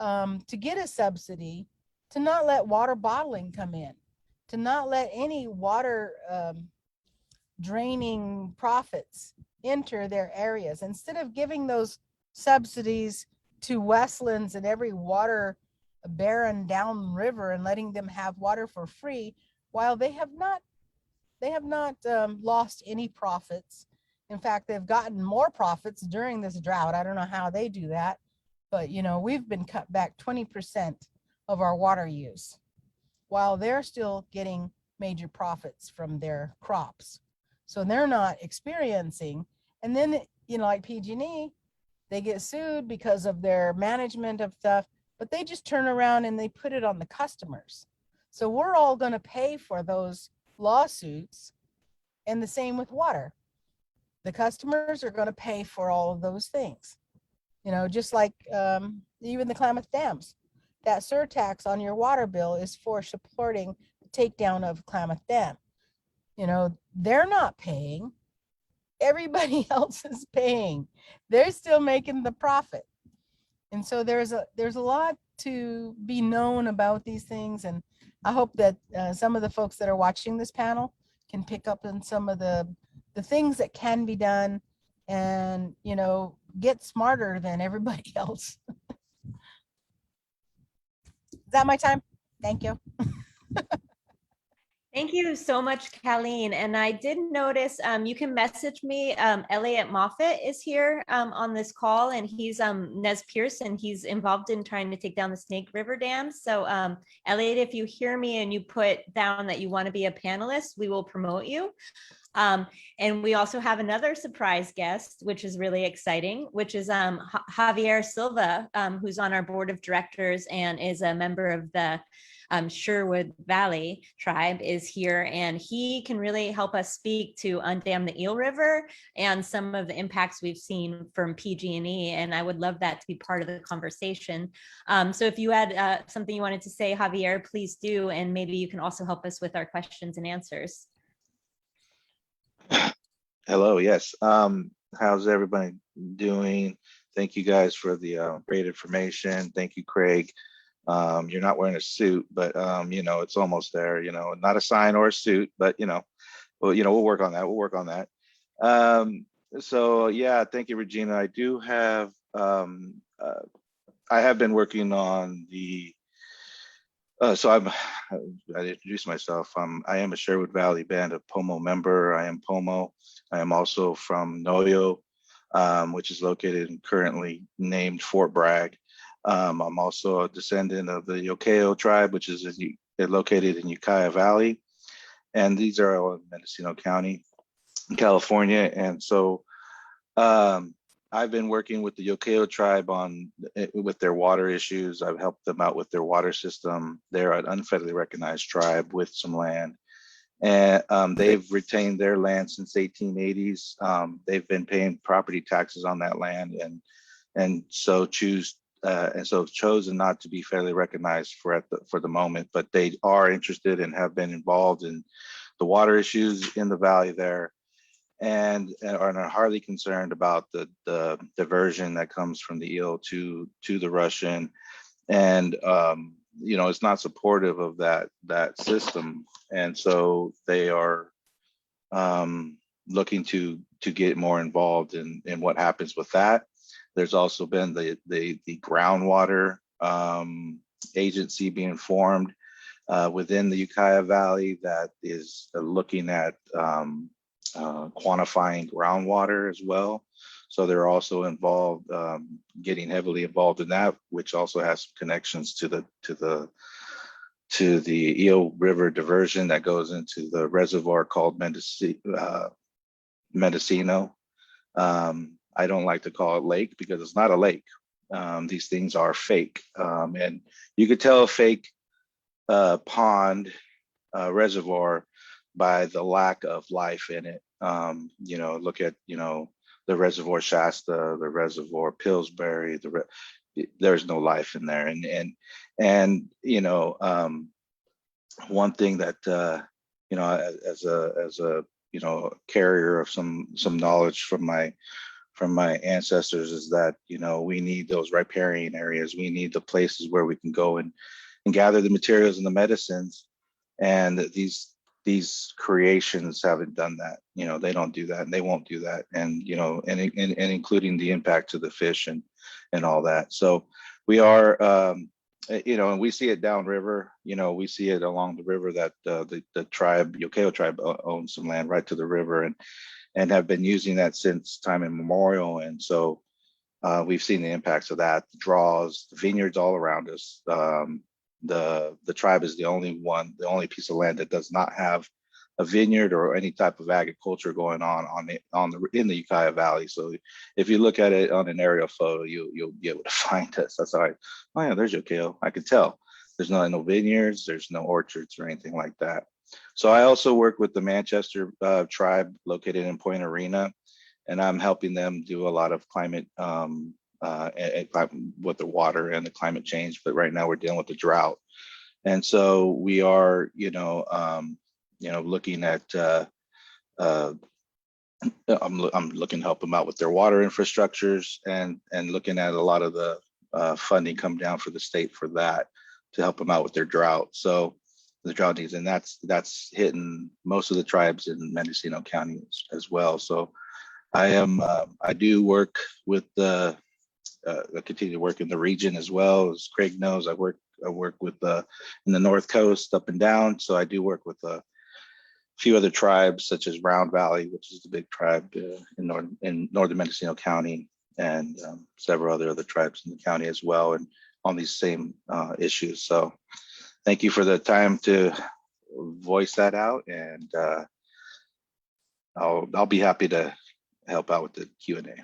Speaker 5: to get a subsidy, to not let water bottling come in, to not let any water draining profits enter their areas. Instead of giving those subsidies to Westlands and every water baron downriver and letting them have water for free, while they have not lost any profits. In fact, they've gotten more profits during this drought. I don't know how they do that, but we've been cut back 20% of our water use, while they're still getting major profits from their crops. So they're not experiencing. And then, like PG&E, They get sued because of their management of stuff, but they just turn around and they put it on the customers. So we're all going to pay for those lawsuits, and the same with water. The customers are going to pay for all of those things. You know, just like even the Klamath Dams. That surtax on your water bill is for supporting the takedown of Klamath Dam. You know, they're not paying. Everybody else is paying. They're still making the profit. And so there's a lot to be known about these things. And I hope that some of the folks that are watching this panel can pick up on some of the things that can be done and, you know, get smarter than everybody else. Is that my time? Thank you.
Speaker 2: Thank you so much, Colleen. And I did notice you can message me. Elliot Moffat is here on this call, and he's Nez Pearson. He's involved in trying to take down the Snake River Dam. So Elliot, if you hear me and you put down that you want to be a panelist, we will promote you. And we also have another surprise guest, which is really exciting, which is Javier Silva, who's on our board of directors and is a member of the Sherwood Valley tribe, is here, and he can really help us speak to undam the Eel River and some of the impacts we've seen from PG&E, and I would love that to be part of the conversation. So if you had something you wanted to say, Javier, please do, and maybe you can also help us with our questions and answers.
Speaker 6: Hello, yes. How's everybody doing? Thank you guys for the great information. Thank you, Craig. You're not wearing a suit, but you know, it's almost there, you know, not a sign or a suit, but you know, we'll work on that. We'll work on that. So yeah, thank you, Regina. I do have, I have been working on the, so I introduced myself. I am a Sherwood Valley Band of Pomo member. I am Pomo. I am also from Noyo, which is located and currently named Fort Bragg. I'm also a descendant of the Yokeo tribe, which is located in Ukiah Valley. And these are all in Mendocino County, California. And so I've been working with the Yokeo tribe with their water issues. I've helped them out with their water system. They're an unfederally recognized tribe with some land. And they've retained their land since 1880s. They've been paying property taxes on that land and so chosen not to be federally recognized for the moment, but they are interested and have been involved in the water issues in the valley there, and are hardly concerned about the diversion that comes from the eel to the Russian, and you know, it's not supportive of that system, and so they are looking to get more involved in what happens with that. There's also been the groundwater agency being formed within the Ukiah Valley that is looking at quantifying groundwater as well. So they're also involved, getting heavily involved in that, which also has connections to the Eel River diversion that goes into the reservoir called Mendocino. I don't like to call it lake because it's not a lake. These things are fake. And you could tell a fake pond reservoir by the lack of life in it. You know, look at, you know, the reservoir Shasta, the reservoir Pillsbury, there's no life in there. And you know, one thing that, you know, as a, you know, carrier of some knowledge from my ancestors is that, you know, we need those riparian areas. We need the places where we can go and gather the materials and the medicines. And these creations haven't done that. You know, they don't do that, and they won't do that. And, you know, and including the impact to the fish and all that. So we are, you know, and we see it downriver. You know, we see it along the river that the tribe, Yokeo tribe, owns some land right to the river, and have been using that since time immemorial. And so we've seen the impacts of that, the draws, the vineyards all around us. The tribe is the only piece of land that does not have a vineyard or any type of agriculture going on in the Ukiah Valley. So if you look at it on an aerial photo, you'll be able to find us. That's all right. Oh yeah, there's Ukiah. I could tell. There's no vineyards, there's no orchards or anything like that. So I also work with the Manchester tribe located in Point Arena, and I'm helping them do a lot of climate with the water and the climate change. But right now we're dealing with the drought, and so we are, looking at. I'm looking to help them out with their water infrastructures and looking at a lot of the funding come down for the state for that to help them out with their drought. So the drought needs, and that's hitting most of the tribes in Mendocino County as well. So I do work with I continue to work in the region as well. As Craig knows, I work with in the North Coast up and down. So I do work with a few other tribes such as Round Valley, which is the big tribe in northern Mendocino County, and several other tribes in the county as well, and on these same issues. So thank you for the time to voice that out, and I'll be happy to help out with the Q&A.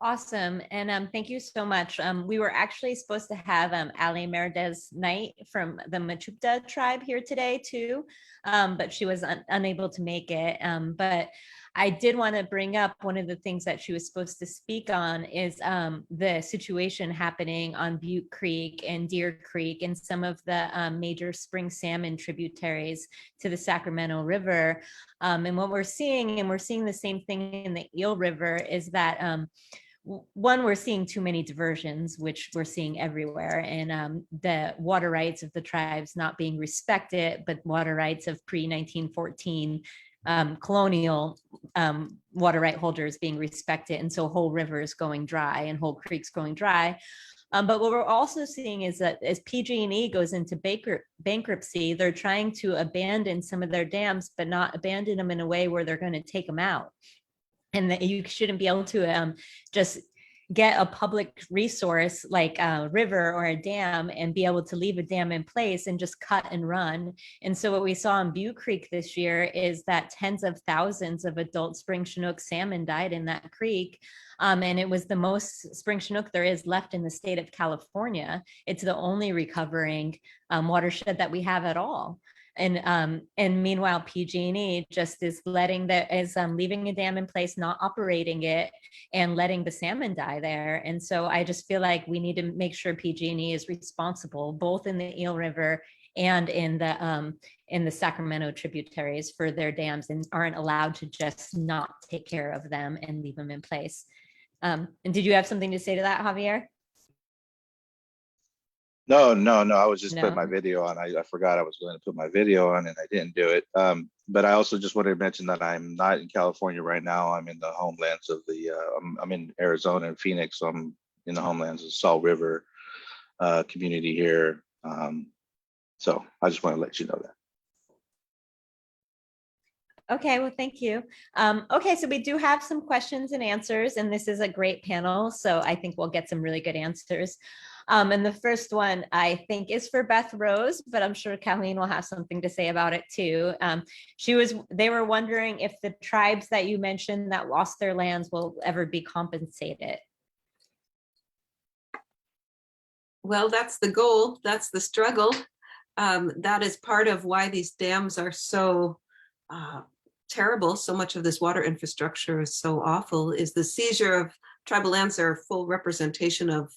Speaker 2: Awesome. And thank you so much. We were actually supposed to have Ali Merdez Knight from the Machupta tribe here today too, but she was unable to make it. But I did want to bring up one of the things that she was supposed to speak on is the situation happening on Butte Creek and Deer Creek and some of the major spring salmon tributaries to the Sacramento River. And what we're seeing, and we're seeing the same thing in the Eel River, is that one, we're seeing too many diversions, which we're seeing everywhere, and the water rights of the tribes not being respected, but water rights of pre-1914 colonial water right holders being respected. And so whole rivers going dry and whole creeks going dry. But what we're also seeing is that as PG&E goes into bankruptcy, they're trying to abandon some of their dams, but not abandon them in a way where they're going to take them out. And that you shouldn't be able to just get a public resource like a river or a dam and be able to leave a dam in place and just cut and run. And so what we saw in Butte Creek this year is that tens of thousands of adult spring Chinook salmon died in that creek. And it was the most spring Chinook there is left in the state of California. It's the only recovering watershed that we have at all. And meanwhile, PG&E just is leaving a dam in place, not operating it, and letting the salmon die there. And so I just feel like we need to make sure PG&E is responsible, both in the Eel River and in the Sacramento tributaries, for their dams, and aren't allowed to just not take care of them and leave them in place. And did you have something to say to that, Javier?
Speaker 6: No. I was just putting my video on. I forgot I was going to put my video on and I didn't do it. But I also just wanted to mention that I'm not in California right now. I'm in the homelands of I'm in Arizona and Phoenix. So I'm in the homelands of Salt River community here. So I just want to let you know that.
Speaker 2: Okay, well, thank you. Okay, so we do have some questions and answers, and this is a great panel. So I think we'll get some really good answers. And the first one I think is for Beth Rose, but I'm sure Colleen will have something to say about it too. They were wondering if the tribes that you mentioned that lost their lands will ever be compensated.
Speaker 1: Well, that's the goal. That's the struggle. That is part of why these dams are so terrible. So much of this water infrastructure is so awful, is the seizure of tribal lands are a full representation of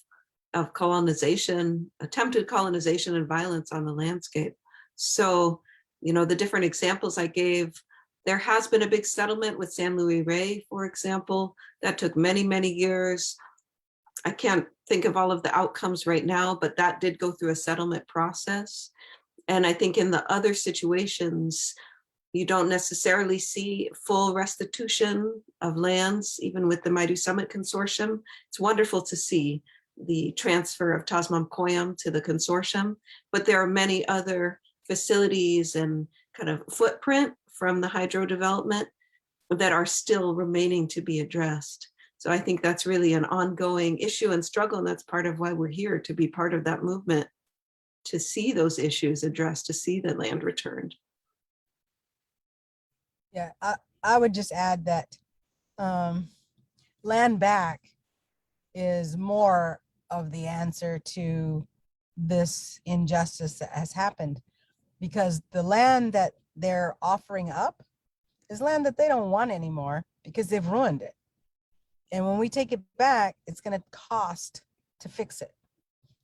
Speaker 1: colonization, attempted colonization and violence on the landscape. So, the different examples I gave, there has been a big settlement with San Luis Rey, for example, that took many, many years. I can't think of all of the outcomes right now, but that did go through a settlement process. And I think in the other situations, you don't necessarily see full restitution of lands, even with the Maidu Summit Consortium. It's wonderful to see the transfer of Tasmamkoyam to the consortium, but there are many other facilities and kind of footprint from the hydro development that are still remaining to be addressed. So I think that's really an ongoing issue and struggle, and that's part of why we're here, to be part of that movement. to see those issues addressed, to see the land returned.
Speaker 5: Yeah, I would just add that land back is more of the answer to this injustice that has happened, because the land that they're offering up is land that they don't want anymore because they've ruined it. And when we take it back, it's going to cost to fix it.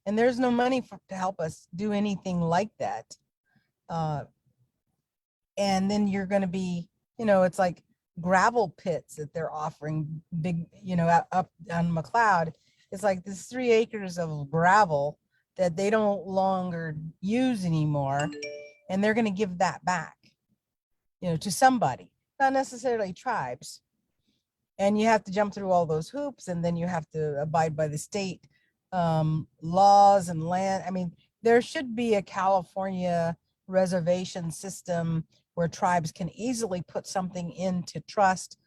Speaker 5: And there's no money to help us do anything like that. And then you're going to be, it's like gravel pits that they're offering big, up on McLeod. It's like this 3 acres of gravel that they don't longer use anymore. And they're going to give that back, to somebody, not necessarily tribes. And you have to jump through all those hoops, and then you have to abide by the state laws and land. I mean, there should be a California reservation system where tribes can easily put something into trust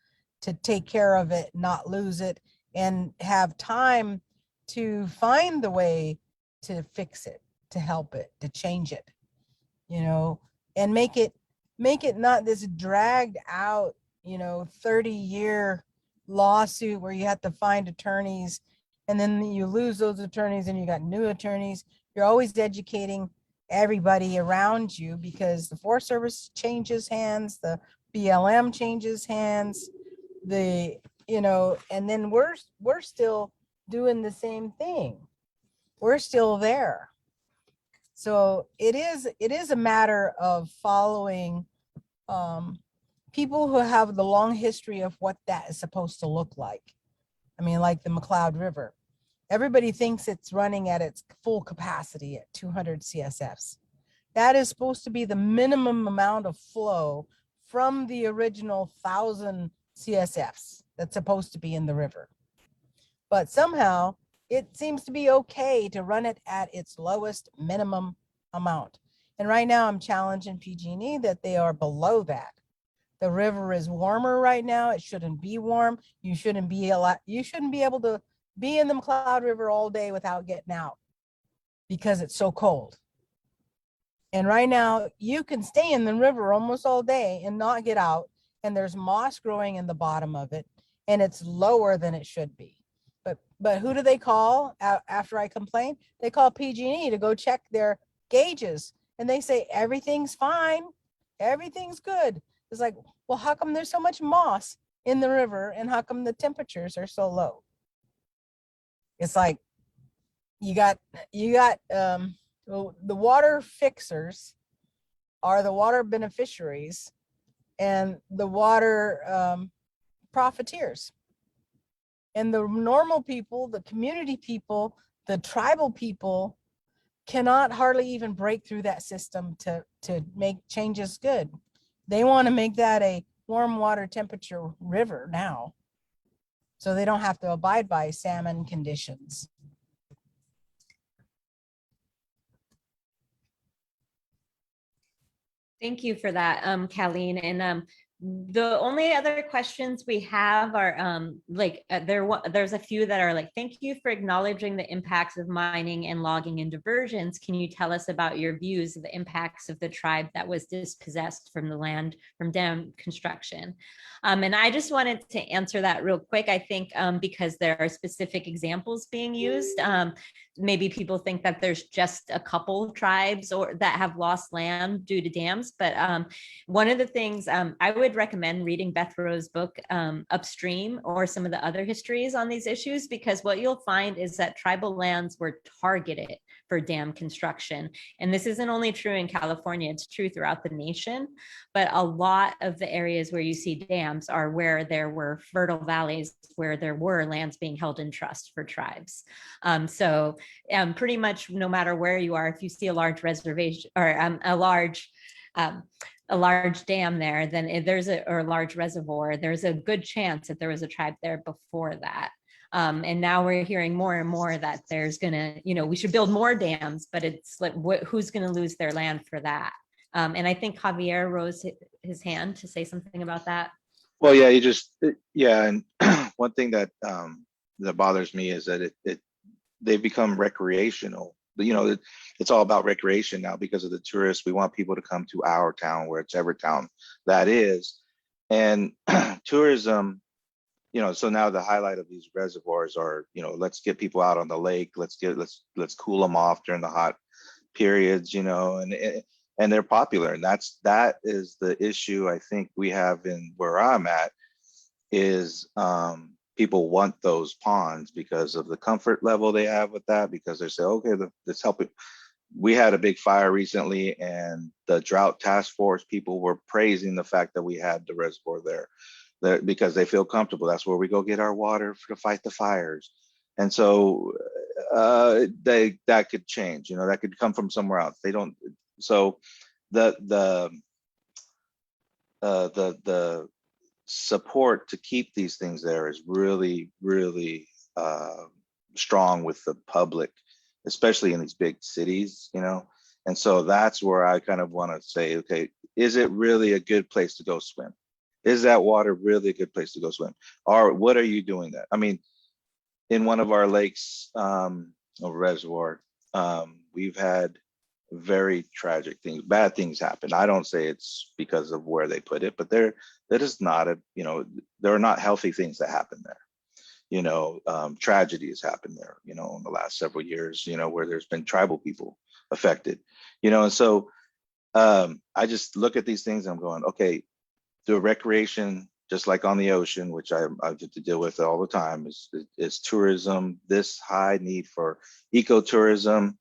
Speaker 5: to take care of it, not lose it, and have time to find the way to fix it, to help it, to change it, and make it not this dragged out, 30-year lawsuit where you have to find attorneys, and then you lose those attorneys and you got new attorneys. You're always educating everybody around you because the Forest Service changes hands, the BLM changes hands, and then we're still doing the same thing. We're still there. So it is a matter of following people who have the long history of what that is supposed to look like. I mean, like the McLeod River. Everybody thinks it's running at its full capacity at 200 CSFs. That is supposed to be the minimum amount of flow from the original 1,000 CSFs that's supposed to be in the river. But somehow it seems to be okay to run it at its lowest minimum amount. And right now I'm challenging PG&E that they are below that. The river is warmer right now. It shouldn't be warm. You shouldn't be able to be in the McLeod River all day without getting out because it's so cold. And right now you can stay in the river almost all day and not get out. And there's moss growing in the bottom of it, and it's lower than it should be. But who do they call after I complain? They call PG&E to go check their gauges, and they say everything's fine, everything's good. It's like, well, how come there's so much moss in the river, and how come the temperatures are so low? It's like you got the water fixers are the water beneficiaries, and the water profiteers. And the normal people, the community people, the tribal people cannot hardly even break through that system to make changes good. They want to make that a warm water temperature river now, so they don't have to abide by salmon conditions.
Speaker 2: Thank you for that, Colleen. And the only other questions we have are there's a few that are like, thank you for acknowledging the impacts of mining and logging and diversions. Can you tell us about your views of the impacts of the tribe that was dispossessed from the land from dam construction? And I just wanted to answer that real quick. I think because there are specific examples being used, maybe people think that there's just a couple tribes or that have lost land due to dams. But one of the things I would recommend reading Beth Rowe's book, Upstream, or some of the other histories on these issues, because what you'll find is that tribal lands were targeted for dam construction. And this isn't only true in California, it's true throughout the nation. But a lot of the areas where you see dams are where there were fertile valleys, where there were lands being held in trust for tribes. So pretty much no matter where you are, if you see a large reservation or a large dam there, then or a large reservoir, there's a good chance that there was a tribe there before that. And now we're hearing more and more that there's gonna, we should build more dams, but it's like, who's gonna lose their land for that? And I think Javier rose his hand to say something about that.
Speaker 6: Well, yeah, and one thing that that bothers me is that they become recreational it's all about recreation now because of the tourists. We want people to come to our town, whichever town that is. And tourism, so now the highlight of these reservoirs are, let's get people out on the lake. Let's cool them off during the hot periods, and they're popular. And that is the issue I think we have in where I'm at is people want those ponds because of the comfort level they have with that, because they say, okay, let's help it. We had a big fire recently, and the drought task force people were praising the fact that we had the reservoir there because they feel comfortable. That's where we go get our water to fight the fires. And so that could change, that could come from somewhere else. They don't. So the support to keep these things there is really, really strong with the public, especially in these big cities, And so that's where I kind of want to say, okay, is it really a good place to go swim? Is that water really a good place to go swim? Or what are you doing that? I mean, in one of our lakes, a reservoir, we've had very tragic things, bad things happen. I don't say it's because of where they put it, but there is not there are not healthy things that happen there. Tragedy has happened there, in the last several years, where there's been tribal people affected, and so I just look at these things and I'm going, okay, the recreation, just like on the ocean, which I get to deal with all the time, is tourism, this high need for ecotourism,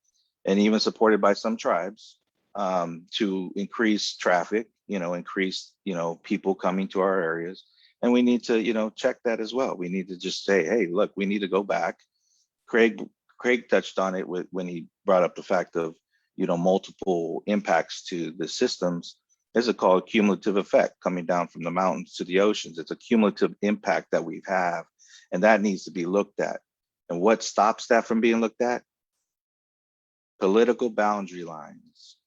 Speaker 6: and even supported by some tribes to increase traffic, increase, people coming to our areas. And we need to, check that as well. We need to just say, hey, look, we need to go back. Craig touched on it when he brought up the fact of, multiple impacts to the systems. Is it called cumulative effect coming down from the mountains to the oceans? It's a cumulative impact that we have, and that needs to be looked at. And what stops that from being looked at? Political boundary lines.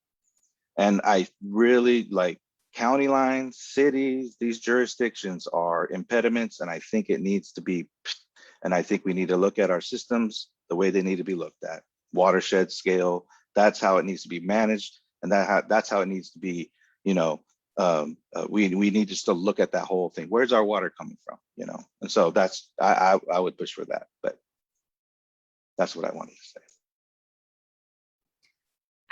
Speaker 6: And I really like county lines, cities, these jurisdictions are impediments, and I think it needs to be, and I think we need to look at our systems the way they need to be looked at. Watershed scale, that's how it needs to be managed, and that's how it needs to be. We need to still look at that whole thing. Where's our water coming from? And so that's I would push for that, but that's what I wanted to say.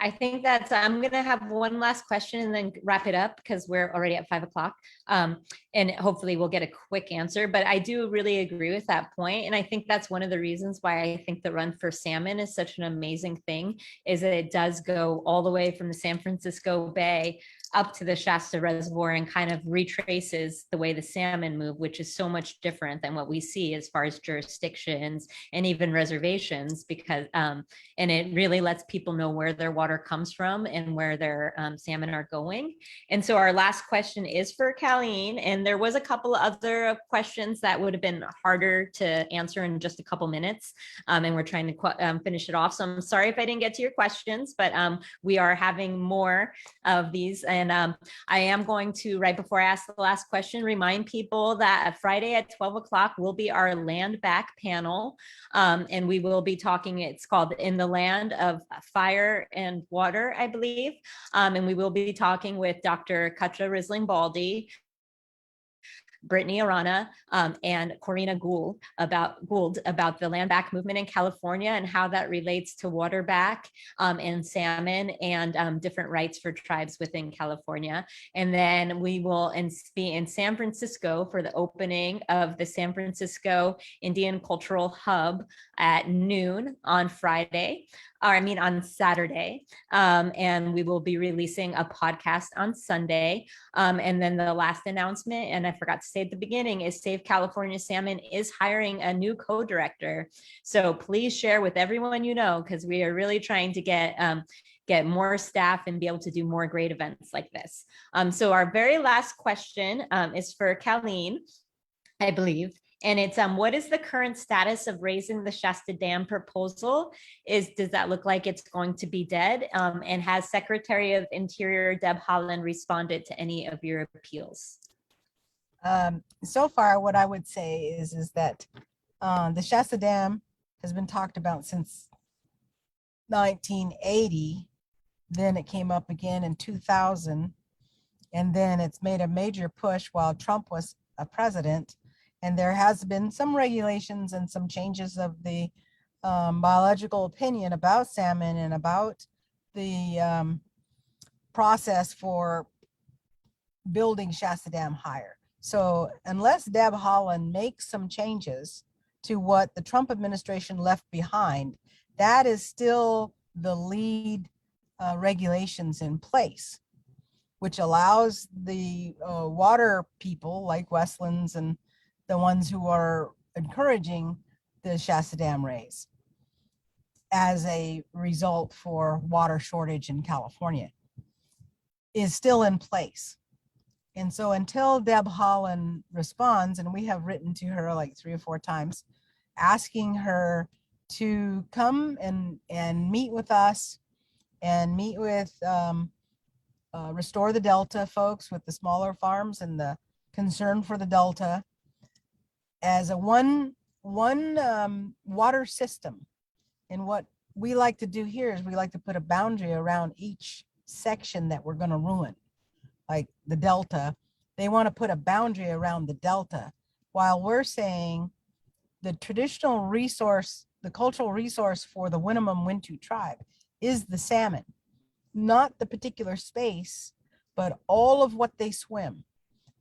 Speaker 2: I think I'm going to have one last question and then wrap it up because we're already at 5 o'clock. And hopefully we'll get a quick answer, but I do really agree with that point. And I think that's one of the reasons why I think the Run for Salmon is such an amazing thing, is that it does go all the way from the San Francisco Bay up to the Shasta Reservoir and kind of retraces the way the salmon move, which is so much different than what we see as far as jurisdictions and even reservations, because and it really lets people know where their water comes from and where their salmon are going. And so our last question is for Colleen, and there was a couple other questions that would have been harder to answer in just a couple minutes, and we're trying to finish it off. So I'm sorry if I didn't get to your questions, but we are having more of these. And I am going to, right before I ask the last question, remind people that Friday at 12 o'clock will be our land back panel. And we will be talking, it's called In the Land of Fire and Water, I believe. And we will be talking with Dr. Katra Risling-Baldy, Brittany Arana, and Corina Gould about the land back movement in California and how that relates to water back and salmon and different rights for tribes within California. And then we will be in San Francisco for the opening of the San Francisco Indian Cultural Hub at noon on Friday. On Saturday. And we will be releasing a podcast on Sunday. And then the last announcement, and I forgot to say at the beginning, is Save California Salmon is hiring a new co-director. So please share with everyone you know, because we are really trying to get more staff and be able to do more great events like this. So our very last question is for Colleen, I believe. And it's what is the current status of raising the Shasta Dam proposal? Does that look like it's going to be dead? And has Secretary of Interior Deb Haaland responded to any of your appeals?
Speaker 5: So far, what I would say is that the Shasta Dam has been talked about since 1980. Then it came up again in 2000. And then it's made a major push while Trump was a president. And there has been some regulations and some changes of the biological opinion about salmon and about the process for building Shasta Dam higher. So unless Deb Haaland makes some changes to what the Trump administration left behind, that is still the lead regulations in place, which allows the water people like Westlands and the ones who are encouraging the Shasta Dam raise as a result for water shortage in California is still in place. And so until Deb Haaland responds, and we have written to her like 3 or 4 times, asking her to come and meet with us and meet with Restore the Delta folks with the smaller farms and the concern for the Delta as a one water system. And what we like to do here is we like to put a boundary around each section that we're going to ruin, like the Delta. They want to put a boundary around the Delta, while we're saying the traditional resource, the cultural resource for the Winnemem-Wintu tribe is the salmon, not the particular space, but all of what they swim.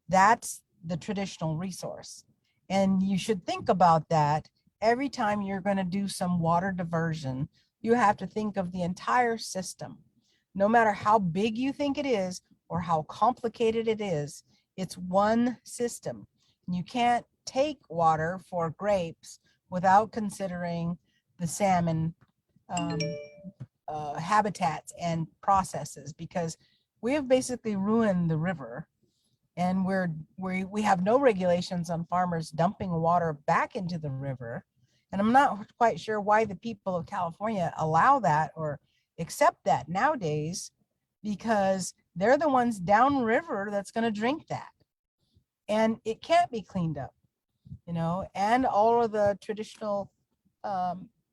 Speaker 5: That's the traditional resource. And you should think about that every time you're going to do some water diversion. You have to think of the entire system. No matter how big you think it is or how complicated it is, it's one system. And you can't take water for grapes without considering the salmon habitats and processes, because we have basically ruined the river, and we have no regulations on farmers dumping water back into the river. And I'm not quite sure why the people of California allow that or accept that nowadays, because they're the ones downriver that's going to drink that, and it can't be cleaned up, you know. And all of the traditional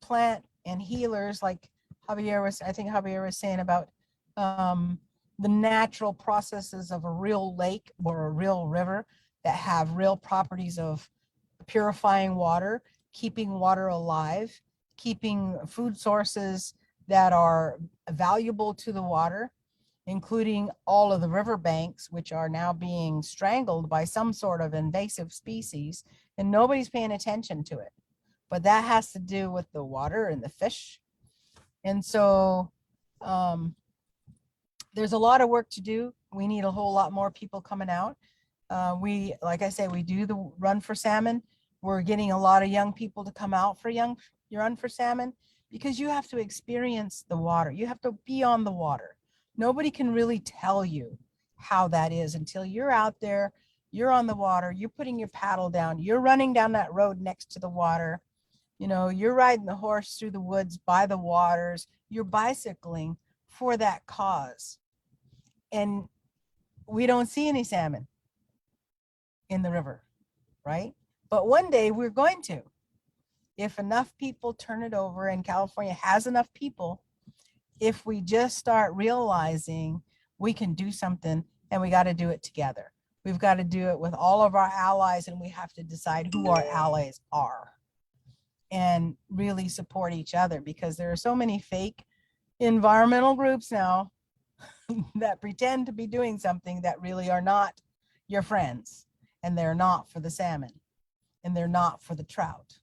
Speaker 5: plant and healers, like I think Javier was saying about the natural processes of a real lake or a real river that have real properties of purifying water, keeping water alive, keeping food sources that are valuable to the water, including all of the riverbanks, which are now being strangled by some sort of invasive species, and nobody's paying attention to it. But that has to do with the water and the fish. And so there's a lot of work to do. We need a whole lot more people coming out. Like I say, we do the Run for Salmon. We're getting a lot of young people to come out for Run for Salmon, because you have to experience the water. You have to be on the water. Nobody can really tell you how that is until you're out there, you're on the water, you're putting your paddle down, you're running down that road next to the water, you know, you're riding the horse through the woods by the waters, you're bicycling for that cause. And we don't see any salmon in the river, right? But one day we're going to, if enough people turn it over, and California has enough people, if we just start realizing we can do something, and we got to do it together. We've got to do it with all of our allies, and we have to decide who our allies are and really support each other, because there are so many fake environmental groups now that pretend to be doing something that really are not your friends, and they're not for the salmon, and they're not for the trout,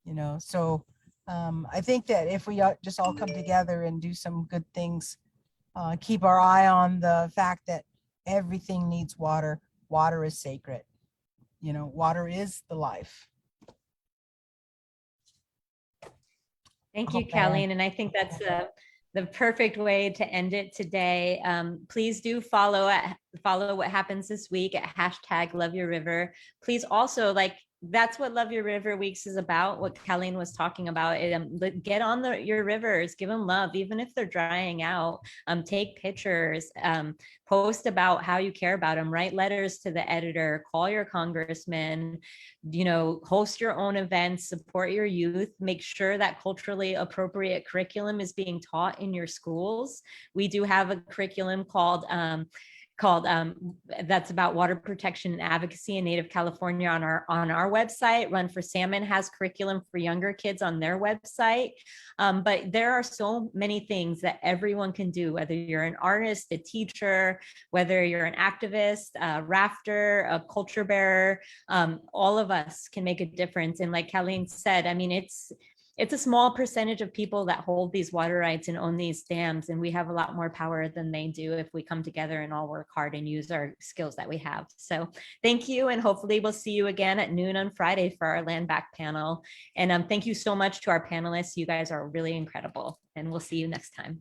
Speaker 5: you know. So I think that if we just all come together and do some good things, keep our eye on the fact that everything needs water. Water is sacred. You know, water is the life.
Speaker 2: Thank you, Colleen. And I think that's the perfect way to end it today. Please do follow what happens this week at #LoveYourRiver. Please also, like that's what Love Your River Weeks is about. What Colleen was talking about. Get on your rivers, give them love, even if they're drying out. Take pictures, post about how you care about them, write letters to the editor, call your congressman, host your own events, support your youth, make sure that culturally appropriate curriculum is being taught in your schools. We do have a curriculum called that's about water protection and advocacy in Native California on our website. Run for Salmon has curriculum for younger kids on their website. But there are so many things that everyone can do, whether you're an artist, a teacher, whether you're an activist, a rafter, a culture bearer. All of us can make a difference. And like Colleen said, I mean, it's a small percentage of people that hold these water rights and own these dams, and we have a lot more power than they do if we come together and all work hard and use our skills that we have. So thank you, and hopefully we'll see you again at noon on Friday for our Land Back panel. And thank you so much to our panelists. You guys are really incredible, and we'll see you next time.